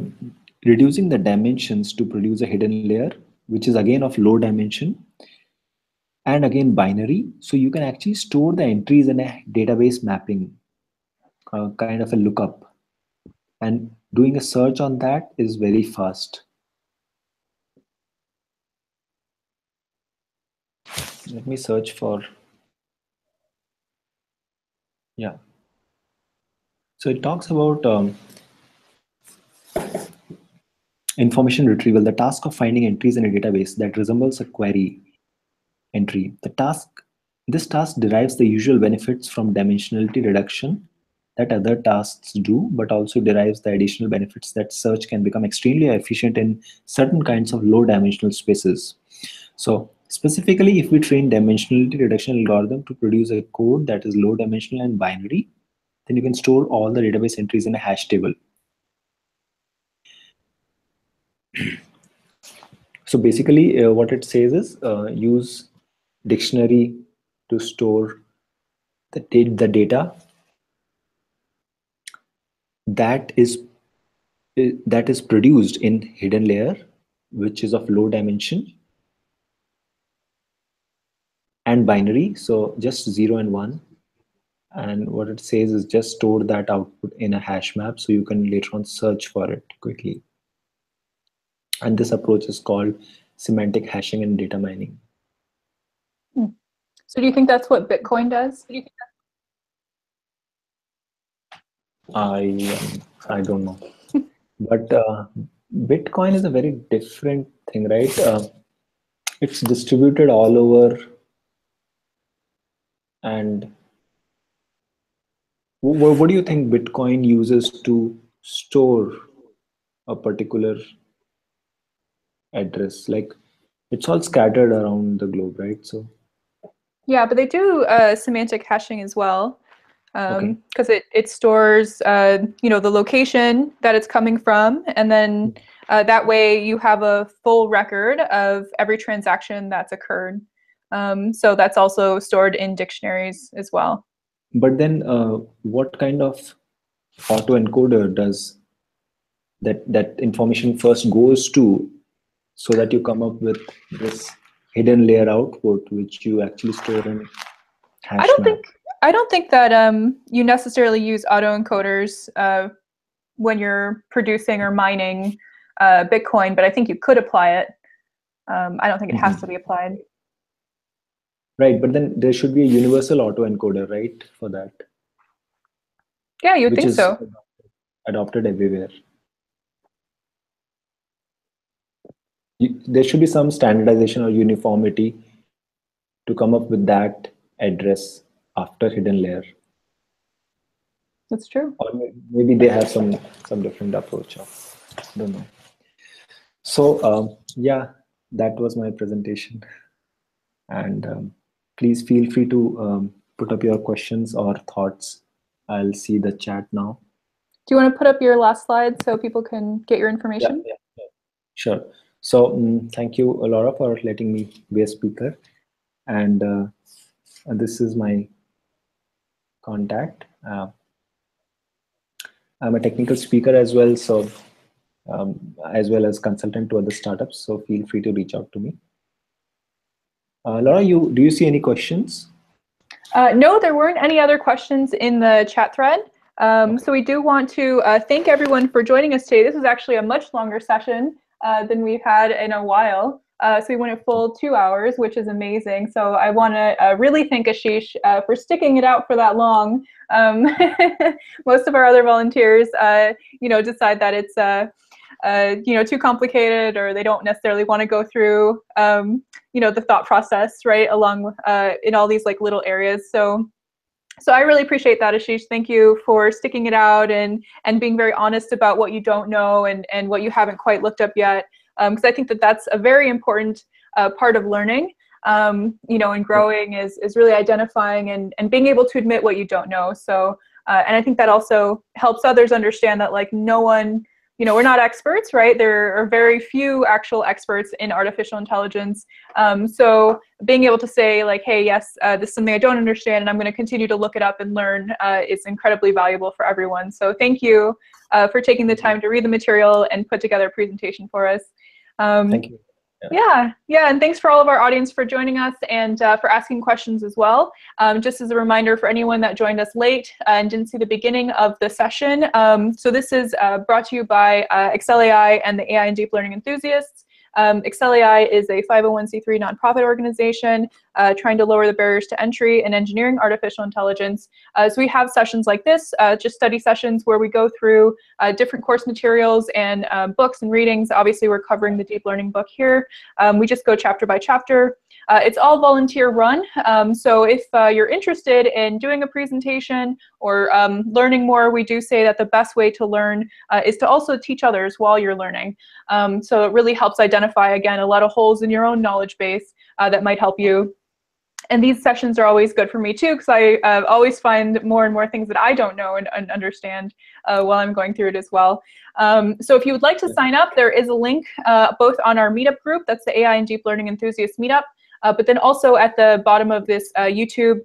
reducing the dimensions to produce a hidden layer, which is again of low dimension and again binary, so you can actually store the entries in a database mapping, kind of a lookup, and doing a search on that is very fast. Let me search for, yeah. So it talks about information retrieval, the task of finding entries in a database that resembles a query entry. This task derives the usual benefits from dimensionality reduction that other tasks do, but also derives the additional benefits that search can become extremely efficient in certain kinds of low dimensional spaces. So specifically, if we train dimensionality reduction algorithm to produce a code that is low dimensional and binary, then you can store all the database entries in a hash table. So basically, what it says is use dictionary to store the data that is produced in hidden layer, which is of low dimension and binary. So just 0 and 1. And what it says is just store that output in a hash map so you can later on search for it quickly. And this approach is called semantic hashing and data mining. So do you think that's what Bitcoin does? I don't know. But Bitcoin is a very different thing, right? It's distributed all over, and what do you think Bitcoin uses to store a particular address? Like It's all scattered around the globe, right? So, Yeah, but they do semantic hashing as well, okay. because it stores the location that it's coming from, and then that way you have a full record of every transaction that's occurred. So that's also stored in dictionaries as well. But then, what kind of autoencoder does that information first goes to, so that you come up with this hidden layer output, which you actually store in I hash don't map? think I don't think that you necessarily use autoencoders when you're producing or mining Bitcoin, but I think you could apply it. I don't think it has to be applied. Right, but then there should be a universal autoencoder, right, for that, Yeah, you would which think is so. adopted everywhere. There should be some standardization or uniformity to come up with that address after hidden layer. That's true. Or maybe they have some different approach. I don't know. So yeah, that was my presentation. And please feel free to put up your questions or thoughts. I'll see the chat now. Do you want to put up your last slide so people can get your Yeah, information? yeah, sure. So thank you, Laura, for letting me be a speaker. And this is my contact. I'm a technical speaker as well, so as well as consultant to other startups. So feel free to reach out to me. Laura, do you see any questions? No, there weren't any other questions in the chat thread. So we do want to thank everyone for joining us today. This was actually a much longer session than we've had in a while. So we went a full 2 hours, which is amazing. So I want to really thank Ashish for sticking it out for that long. Most of our other volunteers, decide that it's too complicated, or they don't necessarily want to go through the thought process right along in all these like little areas. So I really appreciate that, Ashish. Thank you for sticking it out and being very honest about what you don't know and what you haven't quite looked up yet, because I think that that's a very important part of learning, and growing is really identifying and being able to admit what you don't know. So and I think that also helps others understand that like no one, we're not experts, right? There are very few actual experts in artificial intelligence. So being able to say like, hey, yes, this is something I don't understand and I'm going to continue to look it up and learn is incredibly valuable for everyone. So thank you for taking the time to read the material and put together a presentation for us. Thank you. Yeah, and thanks for all of our audience for joining us and for asking questions as well. Just as a reminder for anyone that joined us late and didn't see the beginning of the session, so this is brought to you by Excel AI and the AI and Deep Learning Enthusiasts. Excel AI is a 501c3 nonprofit organization trying to lower the barriers to entry in engineering artificial intelligence. So we have sessions like this, just study sessions where we go through different course materials and books and readings. Obviously, we're covering the deep learning book here. We just go chapter by chapter. It's all volunteer run. So if you're interested in doing a presentation or learning more, we do say that the best way to learn is to also teach others while you're learning. So it really helps identify, again, a lot of holes in your own knowledge base that might help you. And these sessions are always good for me too, because I always find more and more things that I don't know and understand while I'm going through it as well. So if you would like to sign up, there is a link both on our meetup group, that's the AI and Deep Learning Enthusiast meetup, but then also at the bottom of this YouTube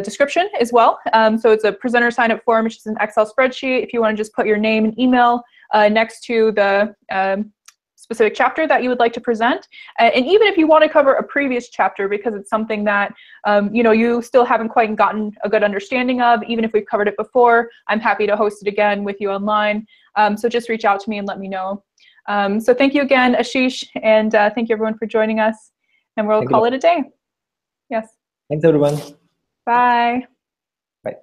description as well. So it's a presenter sign-up form, which is an Excel spreadsheet. If you want to just put your name and email next to the specific chapter that you would like to present. And even if you want to cover a previous chapter because it's something that you still haven't quite gotten a good understanding of, even if we've covered it before, I'm happy to host it again with you online. So just reach out to me and let me know. So thank you again, Ashish, and thank you everyone for joining us. And we'll call it a day. Yes. Thanks, everyone. Bye. Bye.